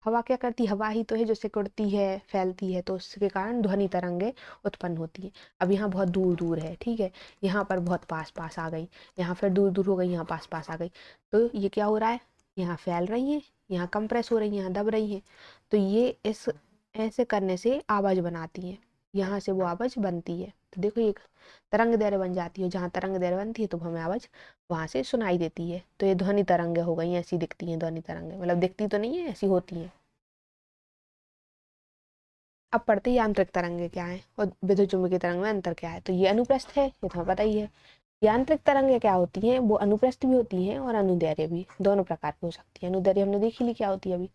हवा क्या करती है, हवा ही तो है जो सिकुड़ती है, फैलती है, तो उसके कारण ध्वनि तरंगे उत्पन्न होती है। अब यहाँ बहुत दूर दूर है, ठीक है, यहाँ पर बहुत पास पास आ गई, यहाँ फिर दूर दूर हो गई, यहाँ पास पास आ गई, तो ये क्या हो रहा है, यहाँ फैल रही है, यहाँ कंप्रेस हो रही है, यहाँ दब रही है। तो ये इस ऐसे करने से आवाज़ बनाती है, यहाँ से वो आवाज़ बनती है। तो देखो ये तरंग दैर्घ्य बन जाती है, जहाँ तरंग दैर्घ्य बनती है तो हमें आवाज़ वहां से सुनाई देती है। तो ये ध्वनि तरंगे हो गई, ऐसी दिखती हैं ध्वनि तरंगे, मतलब दिखती तो नहीं है, ऐसी होती हैं। अब पढ़ते हैं यांत्रिक तरंगे क्या है और विद्युत चुम्बकीय तरंग में अंतर क्या है। तो ये अनुप्रस्थ है, ये तुम्हें पता ही है। यांत्रिक तरंगे क्या होती हैं, वो अनुप्रस्थ भी होती हैं और अनुदैर्घ्य भी, दोनों प्रकार की हो सकती है। अनुदैर्घ्य हमने देखी ली क्या होती है अभी।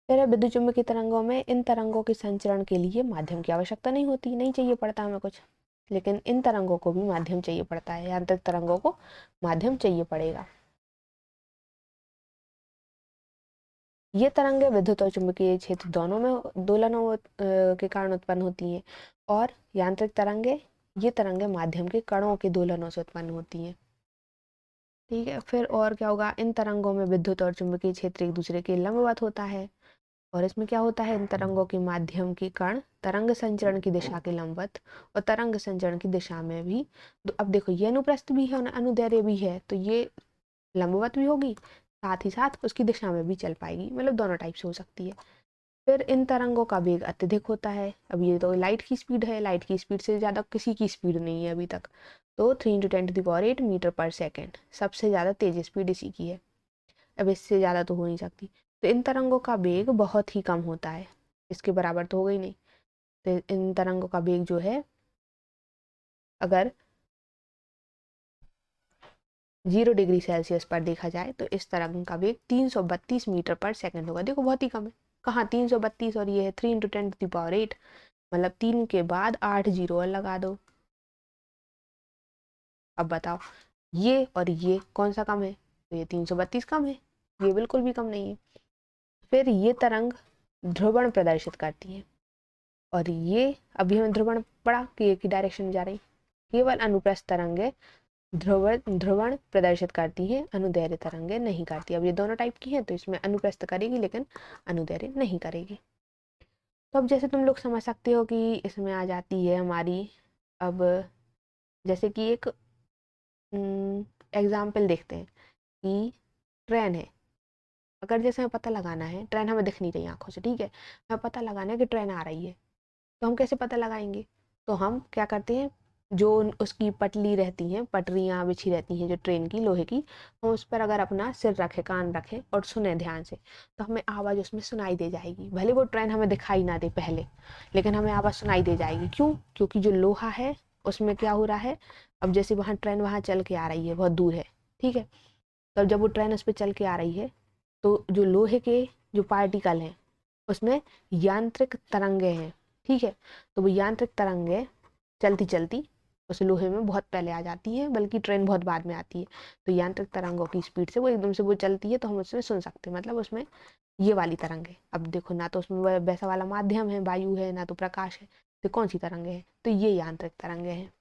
फिर विद्युत चुम्बकीय तरंगों में इन तरंगों के संचरण के लिए माध्यम की आवश्यकता नहीं होती, नहीं चाहिए पड़ता हमें कुछ, लेकिन इन तरंगों को भी माध्यम चाहिए पड़ता है, यांत्रिक तरंगों को माध्यम चाहिए पड़ेगा। ये तरंगें विद्युत और चुंबकीय क्षेत्र दोनों में दोलनों के कारण उत्पन्न होती हैं। और यांत्रिक तरंगे, ये तरंगे माध्यम के कणों के दोलनों से उत्पन्न होती हैं। ठीक है, फिर और क्या होगा, इन तरंगों में विद्युत और चुंबकीय क्षेत्र एक दूसरे के लंबवत होता है। और इसमें क्या होता है, इन तरंगों के माध्यम के कण तरंग संचरण की दिशा के लंबवत और तरंग संचरण की दिशा में भी, अब देखो ये अनुप्रस्थ भी है और अनुदैर्घ्य भी है, तो ये लंबवत भी होगी, साथ ही साथ उसकी दिशा में भी चल पाएगी, मतलब दोनों टाइप से हो सकती है। फिर इन तरंगों का वेग अत्यधिक होता है। अब ये तो लाइट की स्पीड है, लाइट की स्पीड से ज़्यादा किसी की स्पीड नहीं है अभी तक। तो 3 × 10⁸ मीटर पर सेकेंड सबसे ज़्यादा तेज स्पीड इसी की है। अब इससे ज़्यादा तो हो नहीं सकती। तो इन तरंगों का वेग बहुत ही कम होता है, इसके बराबर तो हो गई नहीं। तो इन तरंगों का वेग जो है, अगर 0 डिग्री सेल्सियस पर देखा जाए तो इस तरंग का वेग 332 मीटर पर सेकंड होगा। देखो बहुत ही कम है, कहाँ 332 और ये है 3 × 10⁸, मतलब 3 के बाद 8 जीरो और लगा दो। अब बताओ ये और ये कौन सा कम है, तो ये 332 कम है, ये बिल्कुल भी कम नहीं है। फिर ये तरंग ध्रुवण प्रदर्शित करती है, और ये अभी हमें ध्रुवण पढ़ा कि एक ही डायरेक्शन में जा रही। केवल अनुप्रस्थ तरंगे ध्रुवण प्रदर्शित करती है, अनुदैर्घ्य तरंगे नहीं करती। अब ये दोनों टाइप की हैं, तो इसमें अनुप्रस्थ करेगी लेकिन अनुदैर्घ्य नहीं करेगी। तो अब जैसे तुम लोग समझ सकते हो कि इसमें आ जाती है हमारी, अब जैसे कि एक एग्जाम्पल देखते हैं कि ट्रेन है। अगर जैसे हमें पता लगाना है, ट्रेन हमें दिख नहीं रही आंखों से, ठीक है, हमें पता लगाना है कि ट्रेन आ रही है, तो हम कैसे पता लगाएंगे, तो हम क्या करते हैं, जो उसकी पटली रहती हैं, पटरियाँ बिछी रहती हैं जो ट्रेन की लोहे की, हम उस पर अगर अपना सिर रखें, कान रखें और सुने ध्यान से, तो हमें आवाज़ उसमें सुनाई दे जाएगी। भले वो ट्रेन हमें दिखाई ना दे पहले, लेकिन हमें आवाज़ सुनाई दे जाएगी। क्यों, क्योंकि जो लोहा है उसमें क्या हो रहा है, अब जैसे वहाँ ट्रेन वहाँ चल के आ रही है, बहुत दूर है, ठीक है, तो जब वो ट्रेन उस पर चल के आ रही है, तो जो लोहे के जो पार्टिकल हैं उसमें यांत्रिक तरंगे हैं, ठीक है, तो वो यांत्रिक तरंगे चलती चलती उस लोहे में बहुत पहले आ जाती हैं, बल्कि ट्रेन बहुत बाद में आती है। तो यांत्रिक तरंगों की स्पीड से वो एकदम से वो चलती है, तो हम उसमें सुन सकते हैं, मतलब उसमें ये वाली तरंगे। अब देखो ना तो उसमें वैसा वाला माध्यम है, वायु है, ना तो प्रकाश है, तो कौन सी तरंगे हैं, तो ये यांत्रिक तरंगे हैं।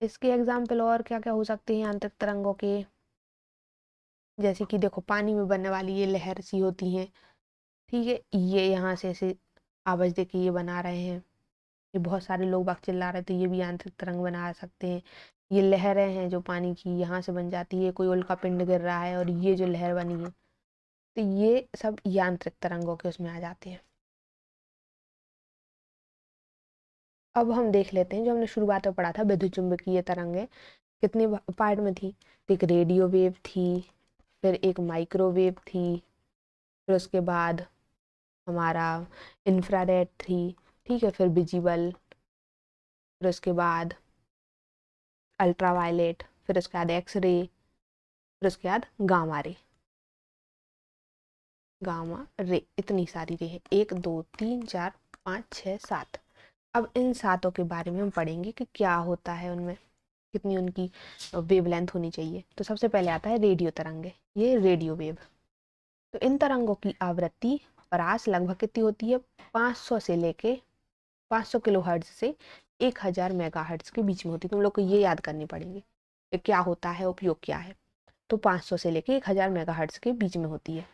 इसके एग्जाम्पल और क्या क्या हो सकते हैं यांत्रिक तरंगों के, जैसे कि देखो पानी में बनने वाली ये लहर सी होती हैं, ठीक है, ये यहाँ से ऐसे आवाज दे के ये बना रहे हैं, ये बहुत सारे लोग बाग चिल्ला रहे, तो ये भी यांत्रिक तरंग बना सकते हैं। ये लहरें हैं जो पानी की यहाँ से बन जाती है, कोई उल्का पिंड गिर रहा है और ये जो लहर बनी है, तो ये सब यांत्रिक तरंगों के उसमें आ जाते हैं। अब हम देख लेते हैं, जो हमने शुरुआत में पढ़ा था विद्युत चुम्बकीय तरंगें कितने पार्ट में थी, तो एक रेडियो वेव थी, फिर एक माइक्रोवेव थी, फिर उसके बाद हमारा इंफ्रारेड थी, ठीक है, फिर विजिबल, फिर उसके बाद अल्ट्रावायलेट, फिर उसके बाद एक्सरे, फिर उसके बाद गामा रे। गामा रे इतनी सारी रे है, 1 2 3 4 5 6 7। अब इन सातों के बारे में हम पढ़ेंगे कि क्या होता है उनमें, कितनी उनकी वेवलेंथ होनी चाहिए। तो सबसे पहले आता है रेडियो तरंगे, ये रेडियो वेव। तो इन तरंगों की आवृत्ति परास लगभग कितनी होती है, 500 से लेके 500 किलोहर्ट्ज से 1000 मेगाहर्ट्ज के बीच में होती है। तुम लोग को ये याद करनी पड़ेगी कि क्या होता है, उपयोग क्या है। तो 500 से लेके 1000 मेगाहर्ट्ज के बीच में होती है।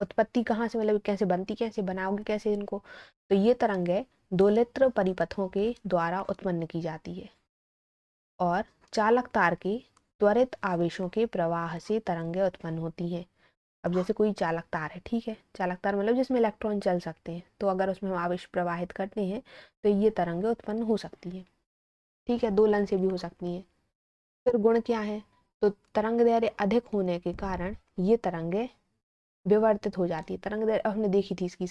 उत्पत्ति कहाँ से, मतलब कैसे बनती, कैसे बनाओगे कैसे इनको, तो ये तरंगें दोलित्र परिपथों के द्वारा उत्पन्न की जाती है और चालक तार के त्वरित आवेशों के प्रवाह से तरंगें उत्पन्न होती हैं। अब जैसे कोई चालक तार है, ठीक है, चालक तार मतलब जिसमें इलेक्ट्रॉन चल सकते हैं, तो अगर उसमें हम आवेश प्रवाहित करते हैं तो ये तरंगें उत्पन्न हो सकती हैं, ठीक है, दोलन से भी हो सकती हैं। फिर गुण क्या है, तो तरंग दैर्घ्य अधिक होने के कारण ये तरंगें विवर्तित हो जाती है। तरंग दैर्घ्य हमने देखी थी, इसकी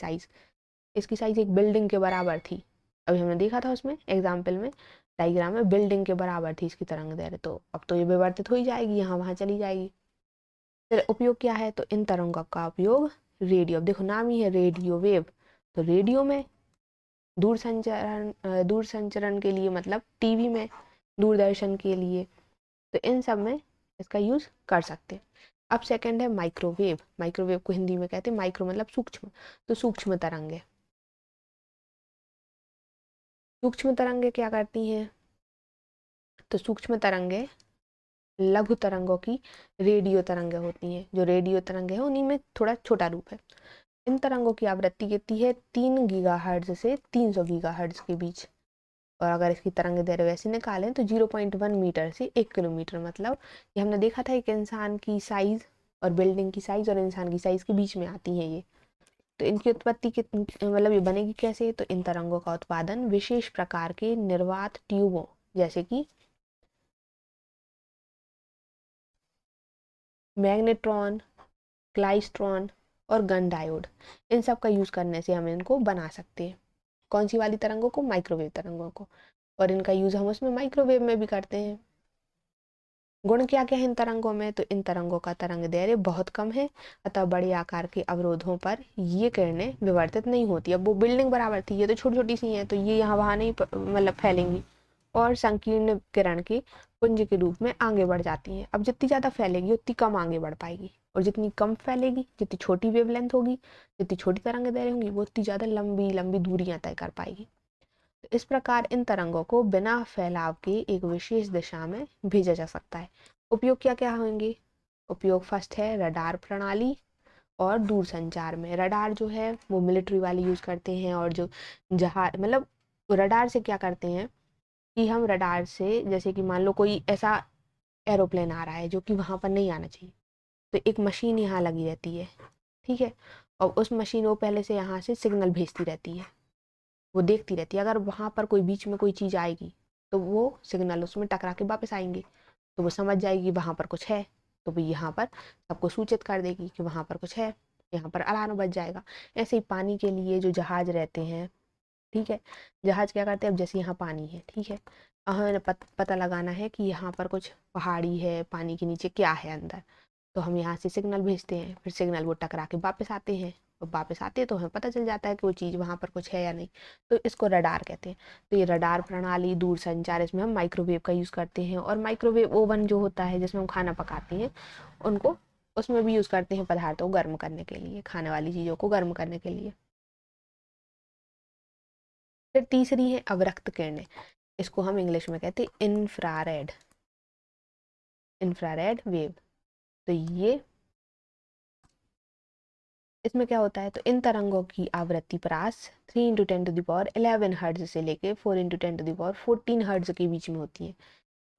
साइज एक बिल्डिंग के बराबर थी। अभी हमने देखा था उसमें एग्जाम्पल में, डायग्राम में, बिल्डिंग के बराबर थी इसकी तरंग दैर्घ्य। तो अब तो ये विवर्तित हो ही जाएगी, यहाँ वहां चली जाएगी। फिर उपयोग क्या है, तो इन तरंगों का उपयोग रेडियो, देखो नाम ही है रेडियो वेव, तो रेडियो में, दूरसंचरण के लिए, मतलब टीवी में, दूरदर्शन के लिए, तो इन सब में इसका यूज कर सकते हैं। अब सेकंड है माइक्रोवेव। माइक्रोवेव को हिंदी में कहते हैं, माइक्रो मतलब सूक्ष्म, तो सूक्ष्म तरंगे। सूक्ष्म तरंगे क्या करती हैं, तो सूक्ष्म तरंगे लघु तरंगों की रेडियो तरंगे होती हैं। जो रेडियो तरंगे हैं उन्हीं में थोड़ा छोटा रूप है। इन तरंगों की आवृत्ति कितनी है, 3 गीगाहर्ट्ज से 300 गीगाहर्ट्ज के बीच। और अगर इसकी तरंग दैर्घ्य वैसे निकालें तो 0.1 मीटर से 1 किलोमीटर, मतलब ये हमने देखा था एक इंसान की साइज और बिल्डिंग की साइज और इंसान की साइज के बीच में आती हैं ये। तो इनकी उत्पत्ति मतलब ये बनेगी कैसे, तो इन तरंगों का उत्पादन विशेष प्रकार के निर्वात ट्यूबों, जैसे कि मैग्नेट्रॉन, क्लाइस्ट्रॉन और गन डायोड, इन सब का यूज करने से हम इनको बना सकते हैं। कौन सी वाली तरंगों को, माइक्रोवेव तरंगों को। और इनका यूज हम उसमें माइक्रोवेव में भी करते हैं। गुण क्या क्या है इन तरंगों में, तो इन तरंगों का तरंग दैर्घ्य बहुत कम है, अतः बड़े आकार के अवरोधों पर ये किरणें विवर्तित नहीं होती। अब वो बिल्डिंग बराबर थी, ये तो छोटी छोटी सी हैं, तो ये यहाँ वहां नहीं मतलब फैलेंगी, और संकीर्ण किरण के पुंज के रूप में आगे बढ़ जाती हैं। अब जितनी ज्यादा फैलेगी उतनी कम आगे बढ़ पाएगी, और जितनी कम फैलेगी, जितनी छोटी वेवलेंथ होगी, जितनी छोटी तरंग दैर्घ्य होंगी, वो उतनी ज्यादा लंबी लंबी दूरियां तय कर पाएगी। तो इस प्रकार इन तरंगों को बिना फैलाव के एक विशेष दिशा में भेजा जा सकता है। उपयोग क्या क्या होंगे, उपयोग फर्स्ट है रडार प्रणाली और दूरसंचार में। रडार जो है वो मिलिट्री वाले यूज करते हैं, और जो जहाज, मतलब रडार से क्या करते हैं कि हम रडार से, जैसे कि मान लो कोई ऐसा एरोप्लेन आ रहा है जो कि वहां पर नहीं आना चाहिए, तो एक मशीन यहाँ लगी रहती है, ठीक है, और उस मशीन वो पहले से यहाँ से सिग्नल भेजती रहती है, वो देखती रहती है, अगर वहां पर कोई बीच में कोई चीज आएगी तो वो सिग्नल उसमें टकरा के वापस आएंगे, तो वो समझ जाएगी वहां पर कुछ है, तो वो यहाँ पर सबको सूचित कर देगी कि वहां पर कुछ है, यहाँ पर अलार्म बज जाएगा। ऐसे ही पानी के लिए जो जहाज रहते हैं, ठीक है, जहाज क्या करते हैं, अब जैसे यहाँ पानी है, ठीक है, हमें पता लगाना है कि यहाँ पर कुछ पहाड़ी है, पानी के नीचे क्या है अंदर, तो हम यहाँ से सिग्नल भेजते हैं, फिर सिग्नल वो टकरा के वापस आते हैं, और वापस आते हैं तो हमें पता चल जाता है कि वो चीज़ वहाँ पर कुछ है या नहीं, तो इसको रडार कहते हैं। तो ये रडार प्रणाली, दूर संचार, इसमें हम माइक्रोवेव का यूज़ करते हैं। और माइक्रोवेव ओवन जो होता है जिसमें हम खाना पकाते हैं, उनको उसमें भी यूज़ करते हैं पदार्थों को गर्म करने के लिए, खाने वाली चीज़ों को गर्म करने के लिए। फिर तीसरी है अवरक्त किरणें, इसको हम इंग्लिश में कहते हैं इंफ्रारेड, इंफ्रारेड वेव। तो ये इसमें क्या होता है, तो इन तरंगों की आवृत्ति परास 3 × 10⁻11 हर्ट्ज से लेके 4 × 10⁻14 हर्ट्ज के बीच में होती है।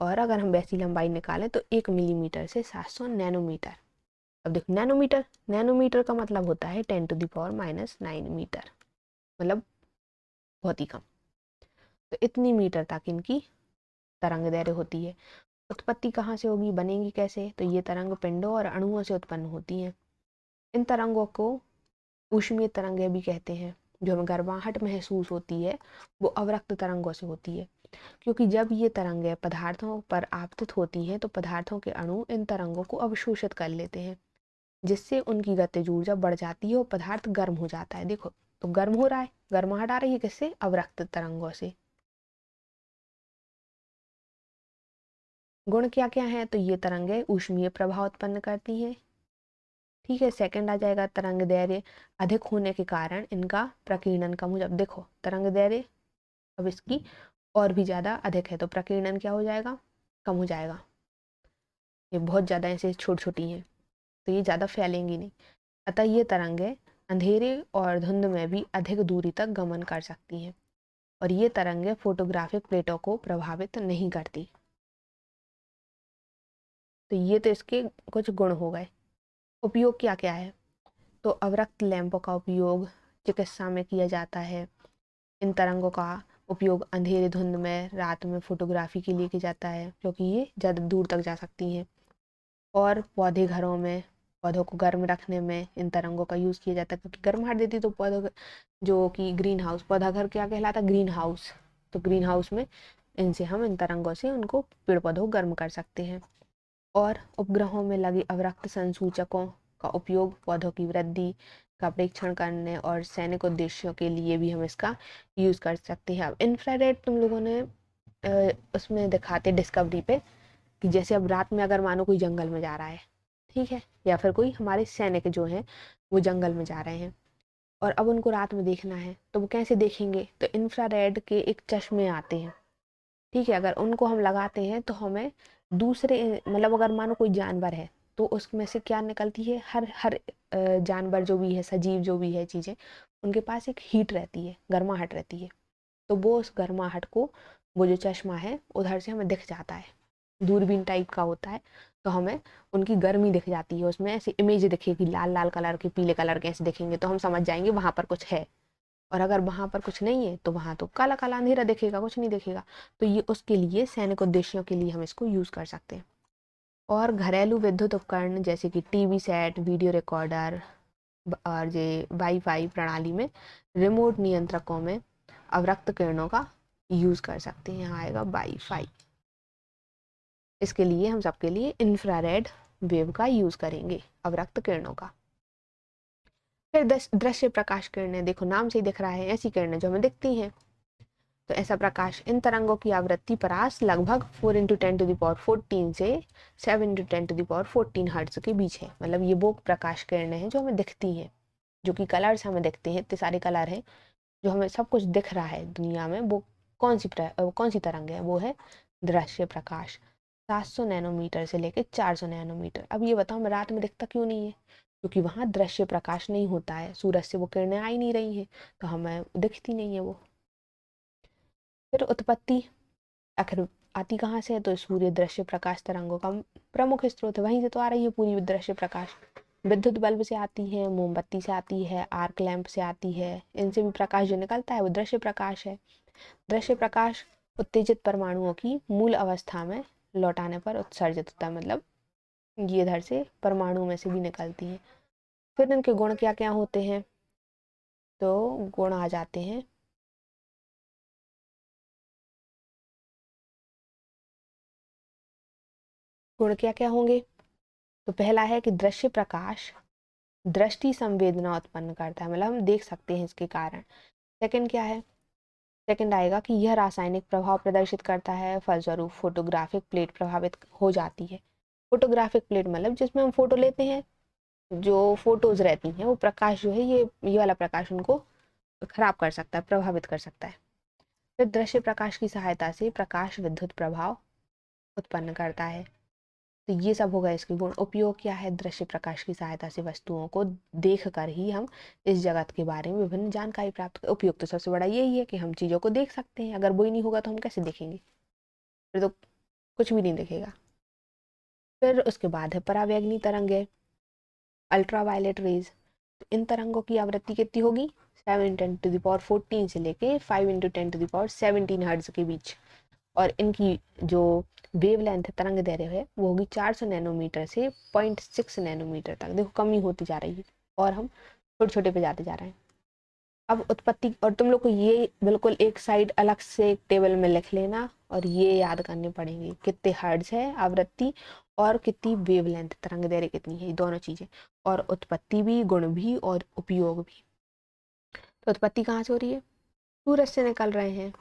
और अगर हम वैसी लंबाई निकालें तो 1 मिलीमीटर से 700 नैनोमीटर। अब देखो नैनोमीटर, नैनोमीटर का मतलब होता है 10⁻⁹ मीटर, मतलब बहुत ही कम। तो इतनी मीटर तक इनकी तरंग दैर्घ्य होती है। उत्पत्ति कहाँ से होगी, बनेगी कैसे, तो ये तरंग पिंडों और अणुओं से उत्पन्न होती हैं। इन तरंगों को ऊष्मीय तरंगें भी कहते हैं। जो हमें गर्माहट महसूस होती है वो अवरक्त तरंगों से होती है, क्योंकि जब ये तरंगें पदार्थों पर आपतित होती हैं तो पदार्थों के अणु इन तरंगों को अवशोषित कर लेते हैं, जिससे उनकी गतिज ऊर्जा बढ़ जाती है और पदार्थ गर्म हो जाता है। देखो, तो गर्म हो रहा है, गर्माहट आ रही है किससे, अवरक्त तरंगों से। गुण क्या क्या है, तो ये तरंगें ऊष्मीय प्रभाव उत्पन्न करती हैं, ठीक है। सेकंड आ जाएगा तरंग दैर्घ्य अधिक होने के कारण इनका प्रकीर्णन कम हो जाए। देखो तरंग दैर्घ्य अब इसकी और भी ज़्यादा अधिक है तो प्रकीर्णन क्या हो जाएगा, कम हो जाएगा। ये बहुत ज़्यादा ऐसे छोटी छोटी हैं तो ये ज़्यादा फैलेंगी नहीं, अतः ये तरंगें अंधेरे और धुंध में भी अधिक दूरी तक गमन कर सकती हैं और ये तरंगें फोटोग्राफिक प्लेटों को प्रभावित नहीं करती। तो ये तो इसके कुछ गुण हो गए। उपयोग क्या क्या है, तो अवरक्त लैंपों का उपयोग चिकित्सा में किया जाता है। इन तरंगों का उपयोग अंधेरे धुंध में रात में फोटोग्राफी के लिए किया जाता है क्योंकि ये ज़्यादा दूर तक जा सकती हैं। और पौधे घरों में पौधों को गर्म रखने में इन तरंगों का यूज़ किया जाता है क्योंकि गर्माहट देती तो पौधों जो कि ग्रीन हाउस, पौधा घर क्या कहलाता है, ग्रीन हाउस। तो ग्रीन हाउस में इनसे हम इन तरंगों से उनको पेड़ पौधों को गर्म कर सकते हैं। और उपग्रहों में लगे अवरक्त संसूचकों का उपयोग पौधों की वृद्धि का परीक्षण करने और सैनिक उद्देश्यों के लिए भी हम इसका यूज़ कर सकते हैं। अब इंफ्रारेड तुम लोगों ने उसमें दिखाते डिस्कवरी पे कि जैसे अब रात में अगर मानो कोई जंगल में जा रहा है, ठीक है, या फिर कोई हमारे सैनिक जो हैं वो जंगल में जा रहे हैं और अब उनको रात में देखना है तो वो कैसे देखेंगे, तो इंफ्रारेड के एक चश्मे आते हैं, ठीक है। अगर उनको हम लगाते हैं तो हमें दूसरे मतलब अगर मानो कोई जानवर है तो उसमें से क्या निकलती है, हर हर जानवर जो भी है, सजीव जो भी है चीज़ें, उनके पास एक हीट रहती है, गर्माहट रहती है। तो वो उस गर्माहट को वो जो चश्मा है उधर से हमें दिख जाता है, दूरबीन टाइप का होता है, तो हमें उनकी गर्मी दिख जाती है, उसमें ऐसी इमेज दिखेगी, लाल लाल कलर के, पीले कलर के ऐसे दिखेंगे तो हम समझ जाएंगे वहां पर कुछ है। और अगर वहां पर कुछ नहीं है तो वहां तो काला काला अंधेरा दिखेगा, कुछ नहीं दिखेगा। तो ये उसके लिए सैनिक उद्देश्यों के लिए हम इसको यूज कर सकते हैं। और घरेलू विद्युत उपकरण जैसे कि टीवी सेट, वीडियो रिकॉर्डर और ये वाईफाई प्रणाली में रिमोट नियंत्रकों में अवरक्त किरणों का यूज कर सकते हैं। यहाँ आएगा वाईफाई। इसके लिए हम सबके लिए इंफ्रारेड वेव का यूज करेंगे, अवरक्त किरणों का। फिर दृश्य प्रकाश किरणें, देखो नाम से ही दिख रहा है, ऐसी किरणें जो हमें दिखती हैं। तो ऐसा प्रकाश इन तरंगों की आवृत्ति परास लगभग 4 × 10⁻14 से 7 × 10⁻14 हर्ट्ज के बीच है। मतलब ये वो प्रकाश किरणें हैं जो हमें दिखती हैं, जो कि कलर्स हमें दिखते हैं, इतने सारे कलर हैं जो हमें सब कुछ दिख रहा है दुनिया में। वो कौन सी तरंग है, वो है दृश्य प्रकाश। 700 नैनोमीटर से लेकर 400 नैनोमीटर। अब ये बताओ मैं रात में दिखता क्यों नहीं है, क्योंकि वहां दृश्य प्रकाश नहीं होता है, सूरज से वो किरणें आ ही नहीं रही हैं तो हमें दिखती नहीं है वो। फिर उत्पत्ति आखिर आती कहाँ से है, तो सूर्य दृश्य प्रकाश तरंगों का प्रमुख स्रोत है, वहीं से तो आ रही है पूरी दृश्य प्रकाश। विद्युत बल्ब से आती है, मोमबत्ती से आती है, आर्क लैंप से आती है, इनसे भी प्रकाश जो निकलता है वो दृश्य प्रकाश है। दृश्य प्रकाश उत्तेजित परमाणुओं की मूल अवस्था में लौटाने पर उत्सर्जित होता है, मतलब ये इधर से परमाणु में से भी निकलती है। फिर इनके गुण क्या क्या होते हैं, तो गुण आ जाते हैं। गुण क्या क्या होंगे, तो पहला है कि दृश्य प्रकाश दृष्टि संवेदना उत्पन्न करता है, मतलब हम देख सकते हैं इसके कारण। सेकंड क्या है, सेकंड आएगा कि यह रासायनिक प्रभाव प्रदर्शित करता है, फलस्वरूप फोटोग्राफिक प्लेट प्रभावित हो जाती है। फोटोग्राफिक प्लेट मतलब जिसमें हम फोटो लेते हैं, जो फोटोज रहती हैं, वो प्रकाश जो है ये वाला प्रकाश उनको खराब कर सकता है, प्रभावित कर सकता है। फिर दृश्य प्रकाश की सहायता से प्रकाश विद्युत प्रभाव उत्पन्न करता है। तो ये सब होगा इसके गुण। उपयोग क्या है, दृश्य प्रकाश की सहायता से वस्तुओं को देख कर ही हम इस जगत के बारे में विभिन्न जानकारी प्राप्त कर। उपयोग तो सबसे बड़ा यही है कि हम चीज़ों को देख सकते हैं, अगर वो ही नहीं होगा तो हम कैसे देखेंगे, फिर तो कुछ भी नहीं दिखेगा। फिर उसके बाद है परावैंगनी तरंगे, अल्ट्रावायलेट रेज। तो इन तरंगों की आवृत्ति कितनी होगी, 7 × 10⁻14 से लेके 5 × 10⁻17 हर्ट्ज के बीच। और इनकी जो वेव लेंथ है, तरंग दैर्घ्य है, वो होगी 400 नैनोमीटर से 0.6 नैनोमीटर तक। देखो कमी होती जा रही है और हम छोटे छोटे पे जाते जा रहे हैं। अब उत्पत्ति, और तुम लोग को ये बिल्कुल एक साइड अलग से एक टेबल में लिख लेना और ये याद करने पड़ेंगे, कितने हर्ट्ज है आवृत्ति और कितनी वेव लेंथ, तरंग दैर्घ्य कितनी है, ये दोनों चीजें। और उत्पत्ति भी, गुण भी और उपयोग भी। तो उत्पत्ति कहाँ से हो रही है, सूरज से निकल रहे हैं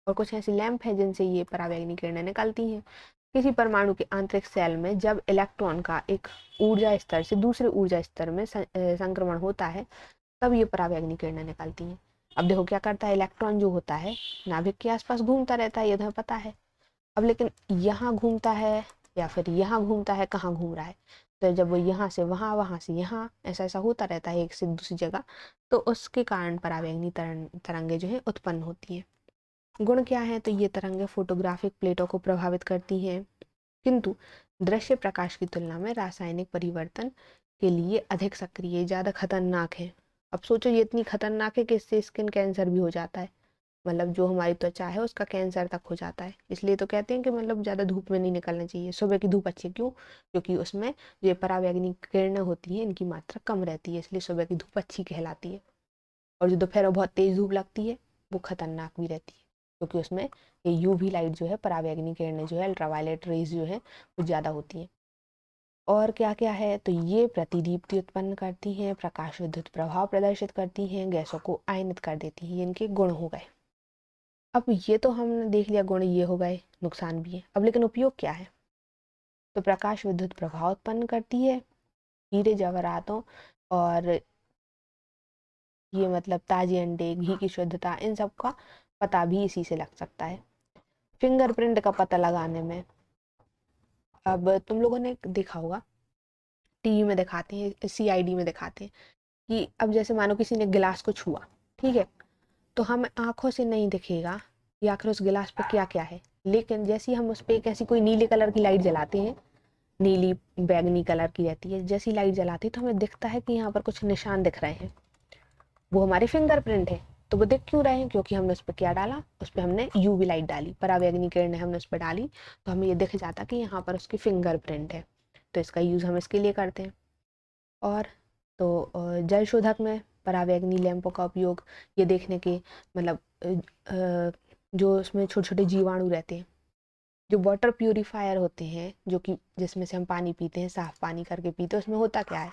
और कुछ ऐसी लैंप है जिनसे ये परावैंगनी किरणें निकलती हैं। किसी परमाणु के आंतरिक सेल में जब इलेक्ट्रॉन का एक ऊर्जा स्तर से दूसरे ऊर्जा स्तर में संक्रमण होता है तब ये परावैंगनी किरणें निकलती हैं। अब देखो क्या करता है, इलेक्ट्रॉन जो होता है नाभिक के आसपास घूमता रहता है, ये तुम्हें पता है। अब लेकिन यहाँ घूमता है या फिर यहाँ घूमता है, कहाँ घूम रहा है, तो जब वो यहाँ से वहाँ, वहाँ से यहाँ, ऐसा ऐसा होता रहता है एक से दूसरी जगह, तो उसके कारण परावैंगनी तरंगे जो है उत्पन्न होती हैं। गुण क्या है, तो ये तरंगे फोटोग्राफिक प्लेटों को प्रभावित करती हैं, किंतु दृश्य प्रकाश की तुलना में रासायनिक परिवर्तन के लिए अधिक सक्रिय, ज़्यादा खतरनाक है। अब सोचो ये इतनी खतरनाक है कि इससे स्किन कैंसर भी हो जाता है, मतलब जो हमारी त्वचा है उसका कैंसर तक हो जाता है। इसलिए तो कहते हैं कि मतलब ज़्यादा धूप में नहीं निकलना चाहिए, सुबह की धूप अच्छी। क्यों? क्योंकि उसमें जो परावैंगनी किरणें होती हैं इनकी मात्रा कम रहती है, इसलिए सुबह की धूप अच्छी कहलाती है। और जो दोपहर में बहुत तेज़ धूप लगती है वो खतरनाक भी रहती है, क्योंकि उसमें ये यूवी लाइट जो है, परावैंगनी किरणें जो है, अल्ट्रावायलेट रेज जो है वो ज़्यादा होती हैं। और क्या क्या है, तो ये प्रतिदीप्ति उत्पन्न करती हैं, प्रकाश विद्युत प्रभाव प्रदर्शित करती हैं, गैसों को आयनित कर देती हैं। ये इनके गुण हो गए। अब ये तो हमने देख लिया गुण ये हो गए, नुकसान भी है। अब लेकिन उपयोग क्या है, तो प्रकाश विद्युत प्रभाव उत्पन्न करती है, हीरे जवाहरातों और ये मतलब ताजे अंडे, घी की शुद्धता, इन सब का पता भी इसी से लग सकता है। फिंगरप्रिंट का पता लगाने में, अब तुम लोगों ने देखा होगा टीवी में दिखाते हैं, सीआईडी में दिखाते हैं कि अब जैसे मानो किसी ने गिलास को छुआ, ठीक है, तो हम आंखों से नहीं दिखेगा कि आखिर उस गिलास पे क्या क्या है, लेकिन जैसे ही हम उस पे एक ऐसी कोई नीले कलर की लाइट जलाते हैं, नीली बैगनी कलर की रहती है, जैसी लाइट जलाते हैं तो हमें दिखता है कि यहाँ पर कुछ निशान दिख रहे हैं, वो हमारे फिंगरप्रिंट है। तो वो दिख क्यों रहे हैं, क्योंकि हमने उस पर क्या डाला, उस पर हमने यूवी लाइट डाली, परावैंगनी किरणें हमने उस पर डाली, तो हमें ये दिख जाता कि यहाँ पर उसकी फिंगरप्रिंट है। तो इसका यूज़ हम इसके लिए करते हैं। और तो जल शोधक में परावैंगनी लैंपों का उपयोग ये देखने के, मतलब जो उसमें छोटे छोटे जीवाणु रहते हैं, जो वाटर प्यूरिफायर होते हैं, जो कि जिसमें से हम पानी पीते हैं, साफ पानी करके पीते हैं, उसमें होता क्या है,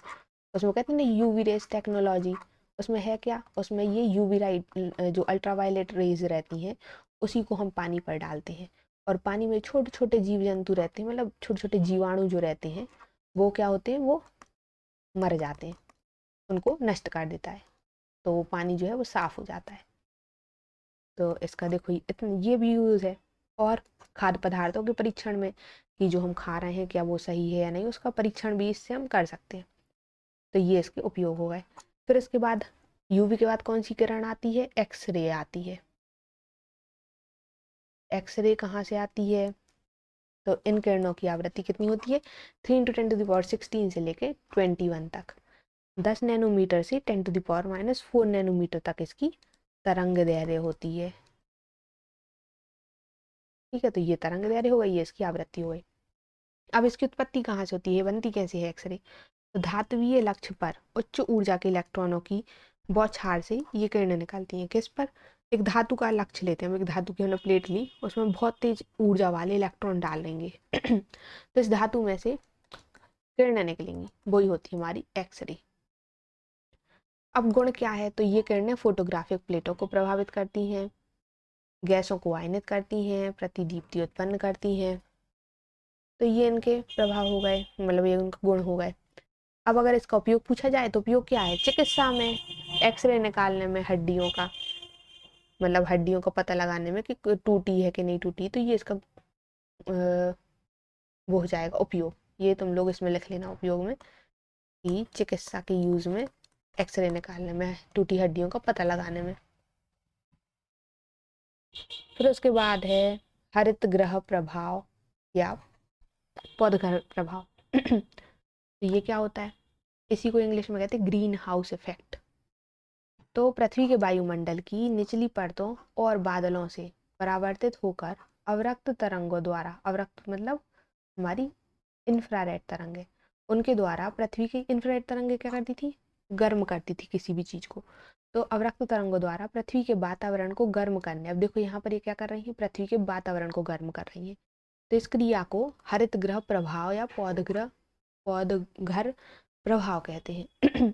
उसमें कहते हैं ना यूवी रेज टेक्नोलॉजी, उसमें है क्या, उसमें ये यूवी लाइट जो अल्ट्रावायलेट रेज रहती हैं उसी को हम पानी पर डालते हैं, और पानी में छोटे छोटे जीव जंतु रहते हैं, मतलब छोटे छोटे जीवाणु जो रहते हैं वो क्या होते हैं, वो मर जाते हैं, उनको नष्ट कर देता है, तो वो पानी जो है वो साफ हो जाता है। तो इसका देखो इतना ये भी यूज़ है। और खाद्य पदार्थों के परीक्षण में कि जो हम खा रहे हैं क्या वो सही है या नहीं, उसका परीक्षण भी इससे हम कर सकते हैं। तो ये इसके उपयोग हो गए। फिर इसके बाद यूवी के बाद कौन सी किरण आती है, एक्सरे आती है। एक्सरे कहाँ से आती है, तो इन किरणों की आवृत्ति कितनी होती है, 3 × 10⁻16 से लेके 21 तक, 10 नैनोमीटर से 10⁻⁻4 नैनोमीटर तक इसकी तरंग दैर्ध्य होती है। ठीक है, तो ये तरंग दैर्ध्य हो गई, ये इसकी आवृत्ति हो गई। अब इसकी उत्पत्ति कहाँ से होती है, बनती कैसे है एक्सरे, तो धात्वीय लक्ष्य पर उच्च ऊर्जा के इलेक्ट्रॉनों की बौछार से ये किरणें निकलती हैं। किस पर, एक धातु का लक्ष्य लेते हैं, हम एक धातु की हमने प्लेट ली, उसमें बहुत तेज ऊर्जा वाले इलेक्ट्रॉन डाल देंगे तो इस धातु में से किरणें निकलेंगी, वही होती है हमारी एक्सरे। अब गुण क्या है, तो ये किरणें फोटोग्राफिक प्लेटों को प्रभावित करती हैं, गैसों को आयनित करती हैं, प्रतिदीप्ति उत्पन्न करती हैं। तो ये इनके प्रभाव हो गए, मतलब ये उनका गुण हो गए। अब अगर इसका उपयोग पूछा जाए तो उपयोग क्या है, चिकित्सा में, एक्सरे निकालने में हड्डियों का, मतलब हड्डियों का पता लगाने में कि टूटी है कि नहीं टूटी, तो ये इसका वो हो जाएगा उपयोग। ये तुम लोग इसमें लिख लेना उपयोग में कि चिकित्सा के यूज में, एक्सरे निकालने में, टूटी हड्डियों का पता लगाने में। फिर उसके बाद है हरित ग्रह प्रभाव या पौधघर प्रभाव तो ये क्या होता है, इसी को इंग्लिश में कहते हैं ग्रीन हाउस इफेक्ट। तो पृथ्वी के वायुमंडल की निचली परतों और बादलों से परावर्तित होकर अवरक्त तरंगों द्वारा, अवरक्त मतलब हमारी इंफ्रारेड तरंगे, उनके द्वारा पृथ्वी की इंफ्रारेड तरंगे क्या करती थी, गर्म करती थी किसी भी चीज को। तो अवरक्त तरंगों द्वारा पृथ्वी के वातावरण को गर्म करने, अब देखो यहाँ पर ये क्या कर रही है, पृथ्वी के वातावरण को गर्म कर रही है। तो इस क्रिया को हरित ग्रह प्रभाव या पौधघर प्रभाव कहते हैं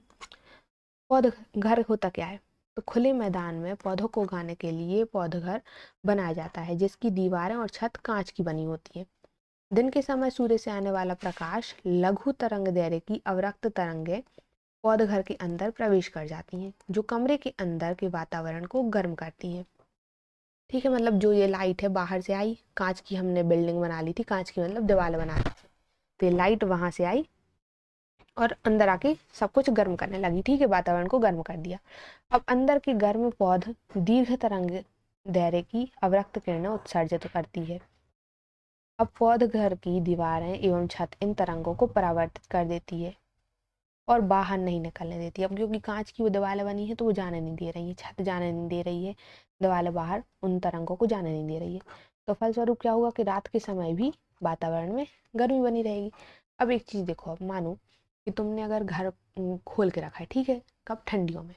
पौधघर होता क्या है, तो खुले मैदान में पौधों को उगाने के लिए पौधघर बनाया जाता है, जिसकी दीवारें और छत कांच की बनी होती है। दिन के समय सूर्य से आने वाला प्रकाश लघु तरंग दैर्घ्य की अवरक्त तरंगें पौधघर के अंदर प्रवेश कर जाती हैं, जो कमरे के अंदर के वातावरण को गर्म करती हैं। ठीक है, मतलब जो ये लाइट है बाहर से आई, कांच की हमने बिल्डिंग बना ली थी, कांच की मतलब दीवार बना ली थी, तो ये लाइट वहां से आई और अंदर आके सब कुछ गर्म करने लगी। ठीक है, वातावरण को गर्म कर दिया। अब अंदर की गर्म पौध दीर्घ तरंग दैर्घ्य की अवरक्त किरणें उत्सर्जित करती है। अब पौध घर की दीवारें एवं छत इन तरंगों को परावर्तित कर देती है और बाहर नहीं निकलने देती। अब क्योंकि कांच की वो दीवारें बनी है तो वो जाने नहीं दे रही है, छत जाने नहीं दे रही है, दीवारें बाहर उन तरंगों को जाने नहीं दे रही है। तो फलस्वरूप क्या होगा कि रात के समय भी वातावरण में गर्मी बनी रहेगी। अब एक चीज देखो, अब मानो कि तुमने अगर घर खोल के रखा है, ठीक है, कब? ठंडियों में।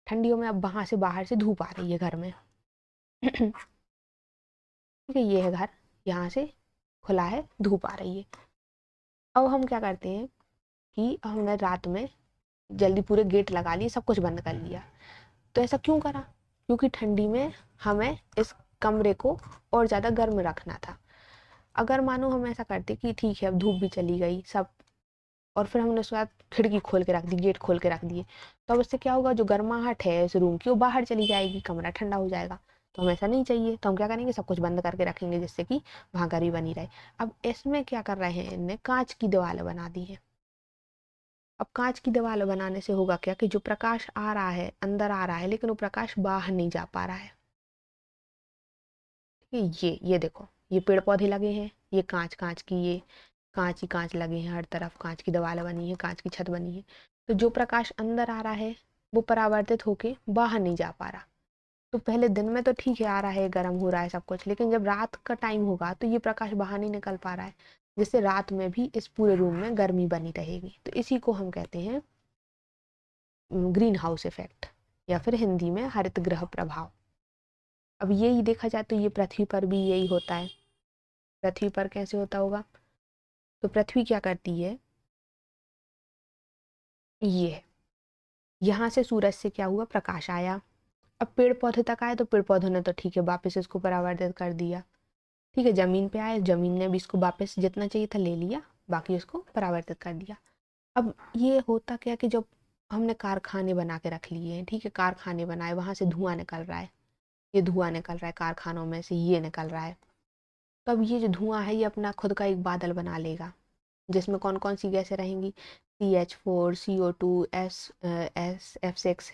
ठंडियों में अब वहां से बाहर से धूप आ रही है घर में। ठीक है, ये है घर, यहाँ से खुला है, धूप आ रही है। अब हम क्या करते हैं कि हमने रात में जल्दी पूरे गेट लगा लिए, सब कुछ बंद कर लिया। तो ऐसा क्यों करा? क्योंकि ठंडी में हमें इस कमरे को और ज़्यादा गर्म रखना था। अगर मानो हम ऐसा करते कि ठीक है अब धूप भी चली गई सब, और फिर हमने उसके बाद खिड़की खोल के रख दी, गेट खोल के रख दिए, तो अब इससे क्या होगा, जो गर्माहट है इस रूम की वो बाहर चली जाएगी, कमरा ठंडा हो जाएगा। तो हम ऐसा नहीं चाहिए, तो हम क्या करेंगे, सब कुछ बंद करके रखेंगे जिससे कि वहाँ गर्मी बनी रहे। अब इसमें क्या कर रहे हैं, इनने कांच की दीवार बना दी है। अब कांच की दीवार बनाने से होगा क्या कि जो प्रकाश आ रहा है अंदर आ रहा है, लेकिन वो प्रकाश बाहर नहीं जा पा रहा है। ठीक है, ये देखो, ये पेड़ पौधे लगे हैं, ये कांच कांच की, ये कांच ही कांच लगे हैं, हर तरफ कांच की दीवार बनी है, कांच की छत बनी है। तो जो प्रकाश अंदर आ रहा है वो परावर्तित होके बाहर नहीं जा पा रहा। तो पहले दिन में तो ठीक है, आ रहा है, गर्म हो रहा है सब कुछ, लेकिन जब रात का टाइम होगा तो ये प्रकाश बाहर नहीं निकल पा रहा है, जिससे रात में भी इस पूरे रूम में गर्मी बनी रहेगी। तो इसी को हम कहते हैं ग्रीन हाउस इफेक्ट, या फिर हिंदी में हरित गृह प्रभाव। अब यही देखा जाए तो ये पृथ्वी पर भी यही होता है। पृथ्वी पर कैसे होता होगा? तो पृथ्वी क्या करती है, ये है, यहाँ से सूरज से क्या हुआ, प्रकाश आया, अब पेड़ पौधे तक आए, तो पेड़ पौधों ने तो ठीक है वापस इसको परावर्तित कर दिया। ठीक है, जमीन पे आए, जमीन ने भी इसको वापस जितना चाहिए था ले लिया, बाकी उसको परावर्तित कर दिया। अब ये होता क्या कि जब हमने कारखाने बना के रख लिए हैं, ठीक है, कारखाने बनाए, वहां से धुआं निकल रहा है, ये धुआं निकल रहा है कारखानों में से, ये निकल रहा है। तो अब ये जो धुआं है ये अपना खुद का एक बादल बना लेगा, जिसमें कौन कौन सी गैसें रहेंगी, CH4, CO2, SF6,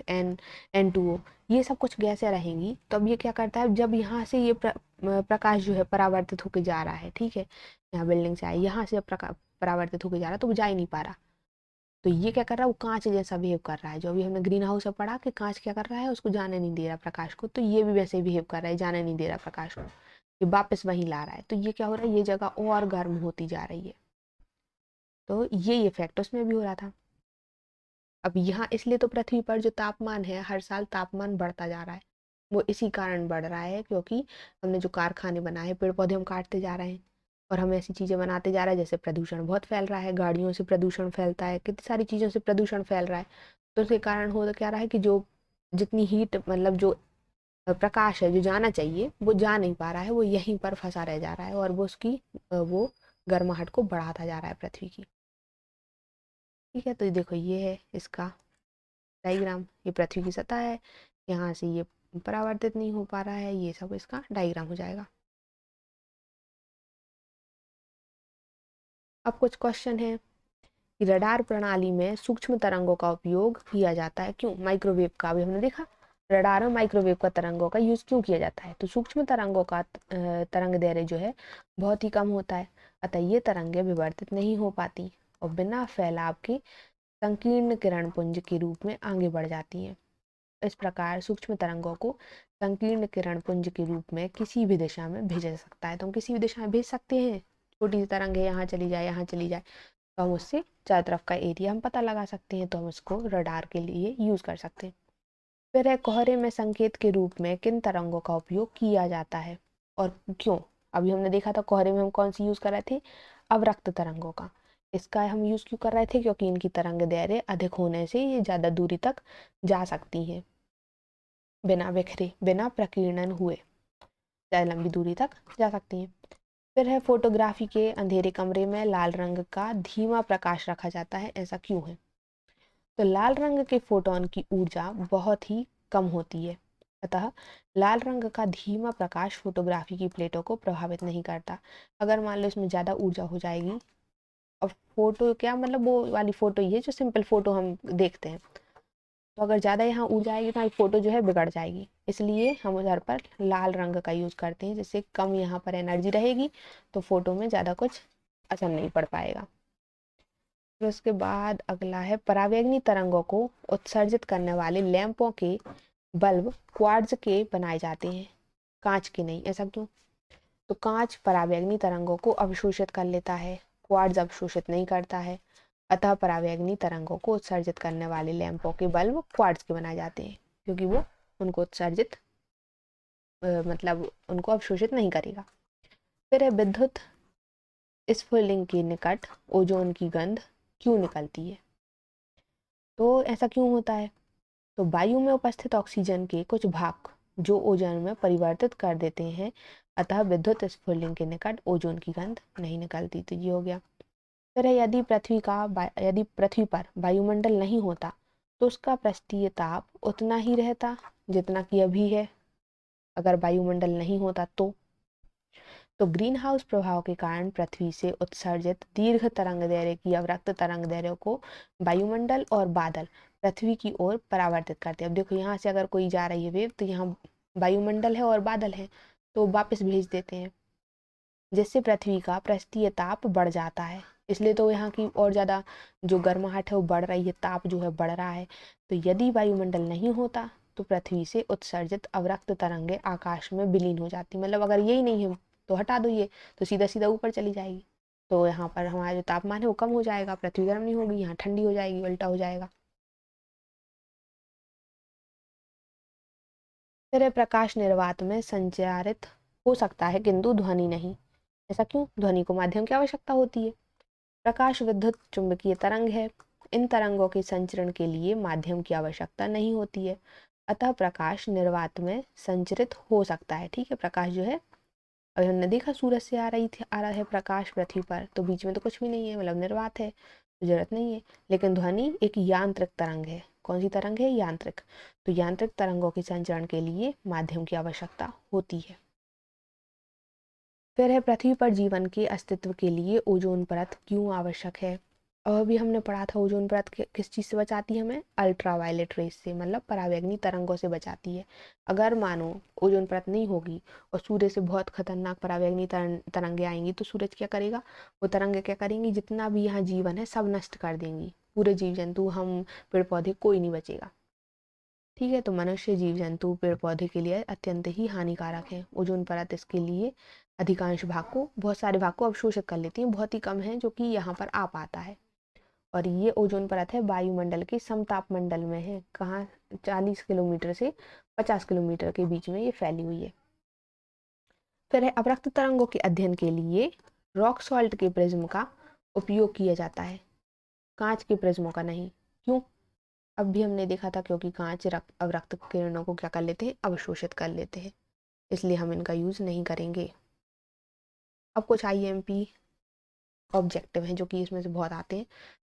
N2O, ये सब कुछ गैसें रहेंगी। तो अब ये क्या करता है, जब यहाँ से ये प्रकाश जो है परावर्तित होकर जा रहा है, ठीक है, यहाँ बिल्डिंग से आए, यहाँ से परावर्तित होकर जा रहा है, तो वो जा ही नहीं पा रहा। तो ये क्या कर रहा है, वो कांच जैसा बिहेव कर रहा है, जो अभी हमने ग्रीन हाउस में पढ़ा कि कांच क्या कर रहा है, उसको जाने नहीं दे रहा प्रकाश को, तो ये भी वैसे ही बिहेव कर रहा है, जाने नहीं दे रहा प्रकाश को, ये वापस वहीं ला रहा है। तो ये क्या हो रहा है, ये जगह और गर्म होती जा रही है। तो ये इफेक्ट उसमें भी हो रहा था। अब यहाँ इसलिए तो पृथ्वी पर जो तापमान है, हर साल तापमान बढ़ता जा रहा है, वो इसी कारण बढ़ रहा है, क्योंकि हमने जो कारखाने बनाए हैं, पेड़ पौधे हम काटते जा रहे हैं, और हम ऐसी चीजें बनाते जा रहे हैं, जैसे प्रदूषण बहुत फैल रहा है, गाड़ियों से प्रदूषण फैलता है, कितनी सारी चीजों से प्रदूषण फैल रहा है। तो उसके कारण हो क्या रहा है कि जो जितनी हीट, मतलब जो प्रकाश है जो जाना चाहिए वो जा नहीं पा रहा है, वो यहीं पर फंसा रह जा रहा है, और वो उसकी वो गर्माहट को बढ़ाता जा रहा है पृथ्वी की। ठीक है, तो ये देखो, ये है इसका डायग्राम, ये पृथ्वी की सतह है, यहाँ से ये परावर्तित नहीं हो पा रहा है, ये सब इसका डायग्राम हो जाएगा। अब कुछ क्वेश्चन है कि रडार प्रणाली में सूक्ष्म तरंगों का उपयोग किया जाता है क्यों? माइक्रोवेव का अभी हमने देखा, रडार में माइक्रोवेव का तरंगों का यूज क्यों किया जाता है? तो सूक्ष्म तरंगों का तरंग दैर्घ्य जो है बहुत ही कम होता है, अतः ये तरंगें विवर्तित नहीं हो पाती और बिना फैलाव के संकीर्ण किरण पुंज के रूप में आगे बढ़ जाती हैं। इस प्रकार सूक्ष्म तरंगों को संकीर्ण किरण पुंज के रूप में किसी भी दिशा में भेजा जा सकता है। तो हम किसी भी दिशा में भेज सकते हैं, छोटी सी तरंग है, यहाँ चली जाए, यहाँ चली जाए, तो हम उससे चारों तरफ का एरिया हम पता लगा सकते हैं, तो हम इसको रडार के लिए यूज कर सकते हैं। फिर है कोहरे में संकेत के रूप में किन तरंगों का उपयोग किया जाता है और क्यों? अभी हमने देखा था कोहरे में हम कौन सी यूज कर रहे थे, अवरक्त तरंगों का। इसका हम यूज क्यों कर रहे थे? क्योंकि इनकी तरंग दैर्घ्य अधिक होने से ये ज्यादा दूरी तक जा सकती हैं, बिना बिखरे, बिना प्रकीर्णन हुए ज्यादा लंबी दूरी तक जा सकती हैं। फिर है फोटोग्राफी के अंधेरे कमरे में लाल रंग का धीमा प्रकाश रखा जाता है, ऐसा क्यों है? तो लाल रंग के फोटोन की ऊर्जा बहुत ही कम होती है, अतः लाल रंग का धीमा प्रकाश फोटोग्राफी की प्लेटों को प्रभावित नहीं करता। अगर मान लो इसमें ज़्यादा ऊर्जा हो जाएगी, अब फोटो क्या मतलब वो वाली फोटो ये जो सिंपल फोटो हम देखते हैं, तो अगर ज़्यादा यहाँ ऊर्जा आएगी तो फोटो जो है बिगड़ जाएगी। इसलिए हम उधर पर लाल रंग का यूज़ करते हैं, जिससे कम यहाँ पर एनर्जी रहेगी तो फोटो में ज़्यादा कुछ असर नहीं पड़ पाएगा। फिर उसके बाद अगला है परावैंगनी तरंगों को उत्सर्जित करने वाले लैंपों के बल्ब क्वार्ट्ज के बनाए जाते हैं, कांच के नहीं, ऐसा क्यों? तो कांच परावैंगनी तरंगों को अवशोषित कर लेता है, क्वार्ट्ज अवशोषित नहीं करता है, अतः परावैंगनी तरंगों को उत्सर्जित करने वाले लैंपों के बल्ब क्वार्ट्ज के बनाए जाते हैं, क्योंकि वो उनको उत्सर्जित मतलब उनको अवशोषित नहीं करेगा। फिर है विद्युत स्फुलिंग के निकट ओजोन की गंध क्यों निकलती है? तो ऐसा क्यों होता है? तो वायु में उपस्थित ऑक्सीजन के कुछ भाग जो ओजोन में परिवर्तित कर देते हैं, अतः विद्युत स्फुलिंग के निकट ओजोन की गंध नहीं निकलती। तो ये हो गया। फिर है यदि पृथ्वी पर वायुमंडल नहीं होता तो उसका पृष्ठीय ताप उतना ही रहता जितना कि अभी है, अगर वायुमंडल नहीं होता तो ग्रीन हाउस प्रभाव के कारण पृथ्वी से उत्सर्जित दीर्घ तरंग दैर्ध्य की अवरक्त तरंग दैर्ध्य को वायुमंडल और बादल पृथ्वी की ओर परावर्तित करते हैं। अब देखो यहाँ से अगर कोई जा रही है वेव, तो यहाँ वायुमंडल है और बादल है, तो वापस भेज देते हैं, जिससे पृथ्वी का पृष्ठीय ताप बढ़ जाता है। इसलिए तो यहाँ की और ज़्यादा जो गर्माहट है वो बढ़ रही है, ताप जो है बढ़ रहा है। तो यदि वायुमंडल नहीं होता तो पृथ्वी से उत्सर्जित अवरक्त तरंगे आकाश में विलीन हो जाती, मतलब अगर यही नहीं है तो हटा दो ये, तो सीधा सीधा ऊपर चली जाएगी। तो यहाँ पर हमारा जो तापमान है वो कम हो जाएगा, पृथ्वी गर्म नहीं होगी, यहाँ ठंडी हो जाएगी, उल्टा हो जाएगा। फिर प्रकाश निर्वात में संचारित हो सकता है किंतु ध्वनि नहीं, ऐसा क्यों? ध्वनि को माध्यम की आवश्यकता होती है। प्रकाश विद्युत चुंबकीय तरंग है, इन तरंगों के संचरण के लिए माध्यम की आवश्यकता नहीं होती है, अतः प्रकाश निर्वात में संचरित हो सकता है। ठीक है, प्रकाश जो है, अभी हमने देखा सूरज से आ रहा है प्रकाश पृथ्वी पर, तो बीच में तो कुछ भी नहीं है, मतलब निर्वात है, तो जरूरत नहीं है। लेकिन ध्वनि एक यांत्रिक तरंग है। कौन सी तरंग है? यांत्रिक। तो यांत्रिक तरंगों के संचरण के लिए माध्यम की आवश्यकता होती है। फिर है पृथ्वी पर जीवन के अस्तित्व के लिए ओजोन परत क्यों आवश्यक है? और अभी हमने पढ़ा था ओजोन परत किस चीज़ से बचाती है हमें? अल्ट्रावायलेट रेस से, मतलब परावैंगनी तरंगों से बचाती है। अगर मानो ओजोन परत नहीं होगी और सूर्य से बहुत खतरनाक परावैंगनी तरंगे आएंगी, तो सूरज क्या करेगा? वो तरंगे क्या करेंगी? जितना भी यहाँ जीवन है सब नष्ट कर देंगी, पूरे जीव जंतु, हम पेड़ पौधे, कोई नहीं बचेगा। ठीक है, तो मनुष्य, जीव जंतु, पेड़ पौधे के लिए अत्यंत ही हानिकारक है। ओजोन परत इसके लिए अधिकांश भाग को, बहुत सारे भाग को अवशोषित कर लेती है, बहुत ही कम है जो कि यहाँ पर आ पाता है। और ये ओजोन परत है वायुमंडल के समताप मंडल में है, कहाँ? 40 किलोमीटर से 50 किलोमीटर के बीच में ये फैली हुई है। फिर है अवरक्त तरंगों के अध्ययन के लिए रॉक सॉल्ट के प्रिज्म का उपयोग किया जाता है, कांच के प्रिज्मों का नहीं। क्यों? अब भी हमने देखा था, क्योंकि कांच अवरक्त किरणों को क्या कर लेते हैं? अवशोषित कर लेते हैं, इसलिए हम इनका यूज नहीं करेंगे। अब कुछ IMP ऑब्जेक्टिव हैं जो कि इसमें से बहुत आते हैं।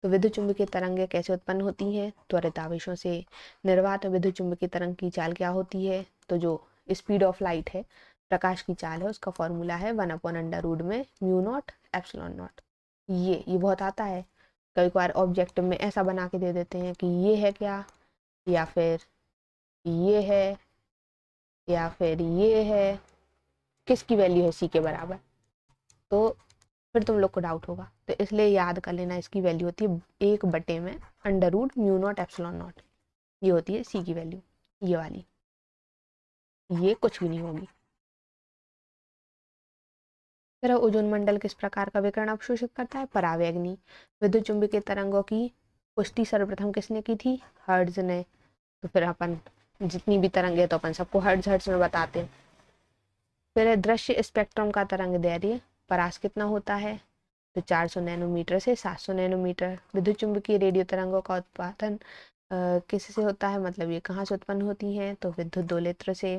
तो विद्युत चुम्बकीय तरंगें कैसे उत्पन्न होती हैं? त्वरित आवेशों से। निर्वात विद्युत चुम्बकीय तरंग की चाल क्या होती है? तो जो स्पीड ऑफ लाइट है, प्रकाश की चाल है, उसका फॉर्मूला है 1/√में μ0 ε0। ये बहुत आता है। कई बार ऑब्जेक्टिव में ऐसा बना के दे देते हैं कि ये है क्या, या फिर ये है, या फिर ये है, किसकी वैल्यू है C के बराबर, तो फिर तुम लोग को डाउट होगा। तो इसलिए याद कर लेना, इसकी वैल्यू होती है 1/√μ0 ε0। ये होती है C की वैल्यू, ये वाली, ये कुछ भी नहीं होगी। फिर ओजोन मंडल किस प्रकार का विकिरण अवशोषित करता है? परावैंगनी। विद्युत चुम्बकीय तरंगों की पुष्टि सर्वप्रथम किसने की थी? हर्ट्ज ने। तो फिर अपन जितनी भी तरंगे तो अपन सबको हर्ट्ज हर्ट्ज में बताते हैं। फिर दृश्य स्पेक्ट्रम का तरंग दैर्ध्य परास कितना होता है? तो 400 नैनोमीटर से 700 नैनोमीटर। विद्युत चुम्बकीय रेडियो तरंगों का उत्पादन किससे होता है, मतलब ये कहाँ से उत्पन्न होती हैं? तो विद्युत दोलित्र से।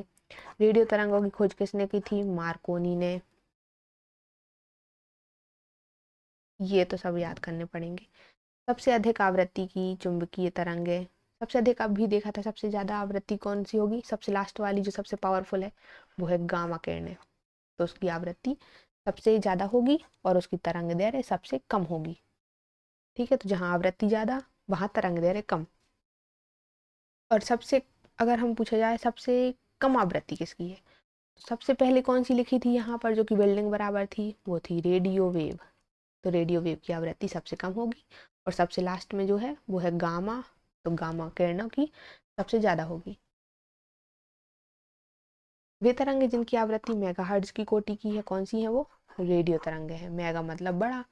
रेडियो तरंगों की खोज किसने की थी? मार्कोनी ने। ये तो सब याद करने पड़ेंगे। सबसे अधिक आवृत्ति की चुंबकीय तरंगें, सबसे अधिक अभी देखा था, सबसे ज़्यादा आवृत्ति कौन सी होगी, सबसे लास्ट वाली जो सबसे पावरफुल है वो है गामा किरणें। तो उसकी आवृत्ति सबसे ज़्यादा होगी और उसकी तरंग दैर्घ्य सबसे कम होगी। ठीक है, तो जहाँ आवृत्ति ज़्यादा वहाँ तरंग दैर्घ्य कम। और सबसे, अगर हम पूछा जाए सबसे कम आवृत्ति किसकी है, तो सबसे पहले कौन सी लिखी थी यहाँ पर जो कि बिल्डिंग बराबर थी, वो थी रेडियो वेव। तो रेडियो वेव की आवृत्ति सबसे कम होगी। और सबसे लास्ट में जो है वो है गामा, तो गामा किरणों की सबसे ज़्यादा होगी। वे तरंगे जिनकी आवृत्ति मेगाहर्ट्ज की कोटि की है कौन सी है, वो रेडियो तरंगे हैं। मेगा मतलब बड़ा,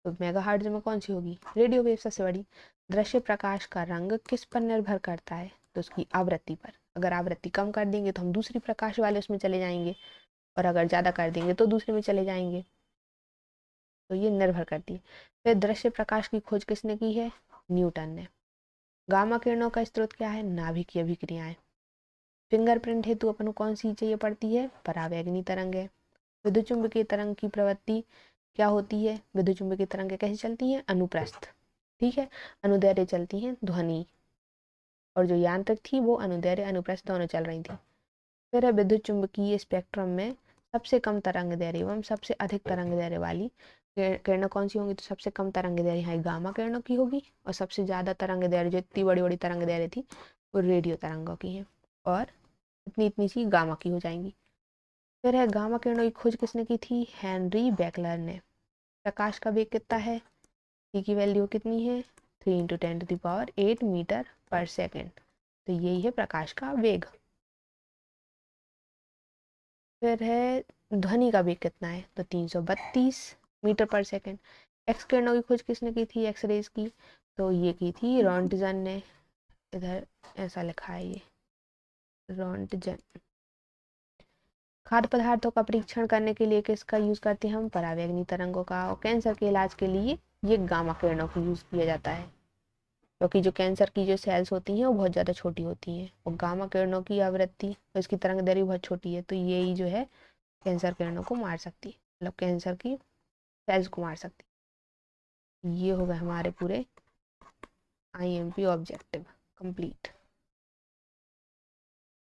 तो मेगाहर्ट्ज में कौन सी होगी, रेडियो वेव सबसे बड़ी। दृश्य प्रकाश का रंग किस पर निर्भर करता है, तो उसकी आवृत्ति पर। अगर आवृत्ति कम कर देंगे तो हम दूसरी प्रकाश वाले उसमें चले जाएंगे, और अगर ज़्यादा कर देंगे तो दूसरे में चले जाएंगे। तो ये निर्भर करती है। फिर दृश्य प्रकाश की खोज किसने की है, न्यूटन ने। गामा किरणों का स्रोत क्या है, नाभिकीय अभिक्रियाएं। फिंगरप्रिंट हेतु अपन को कौन सी चाहिए पड़ती है, परावैगनी तरंग है। विद्युत चुम्बकीय तरंग की प्रवृत्ति क्या होती है, विद्युत चुम्बकीय तरंगें कैसे चलती हैं, अनुप्रस्थ। ठीक है, अनुदैर्घ्य चलती हैं ध्वनि, और जो यांत्रिक थी वो अनुदैर्घ्य अनुप्रस्थ दोनों चल रही थी। फिर है विद्युत चुम्बकीय स्पेक्ट्रम में सबसे कम तरंग दैर्घ्य एवं सबसे अधिक तरंग दैर्घ्य वाली किरणें कौन सी होंगी, तो सबसे कम तरंग दैर्घ्य यहाँ गामा किरणों की होगी, और सबसे ज्यादा तरंग दैर्घ्य जो इतनी बड़ी बड़ी तरंग दैर्घ्य थी वो रेडियो तरंगों की है, और इतनी इतनी सी गामा की हो जाएंगी। फिर है गामा किरणों की खोज किसने की थी, हेनरी बेकलर ने। प्रकाश का वेग कितना है, ई की वैल्यू कितनी है, 3 × 10⁸ मीटर पर सेकेंड। तो यही है प्रकाश का वेग। फिर है ध्वनि का वेग कितना है, तो 332 मीटर पर सेकेंड। एक्स किरणों की खोज किसने की थी, एक्सरेज की, तो ये की थी रॉन्टजन ने। इधर ऐसा लिखा है ये, रॉन्टजन। खाद्य पदार्थों का परीक्षण करने के लिए किसका यूज करते हैं हम, परावैगनी तरंगों का। और कैंसर के इलाज के लिए ये गामा किरणों का यूज किया जाता है, क्योंकि जो कैंसर की जो सेल्स होती हैं वो बहुत ज़्यादा छोटी होती हैं, और गामा किरणों की आवृत्ति और इसकी तरंग दैर्घ्य बहुत छोटी है, तो यही जो है कैंसर किरणों को मार सकती है, मतलब कैंसर की सेल्स को मार सकती है। ये हो गए हमारे पूरे IMP ऑब्जेक्टिव कंप्लीट।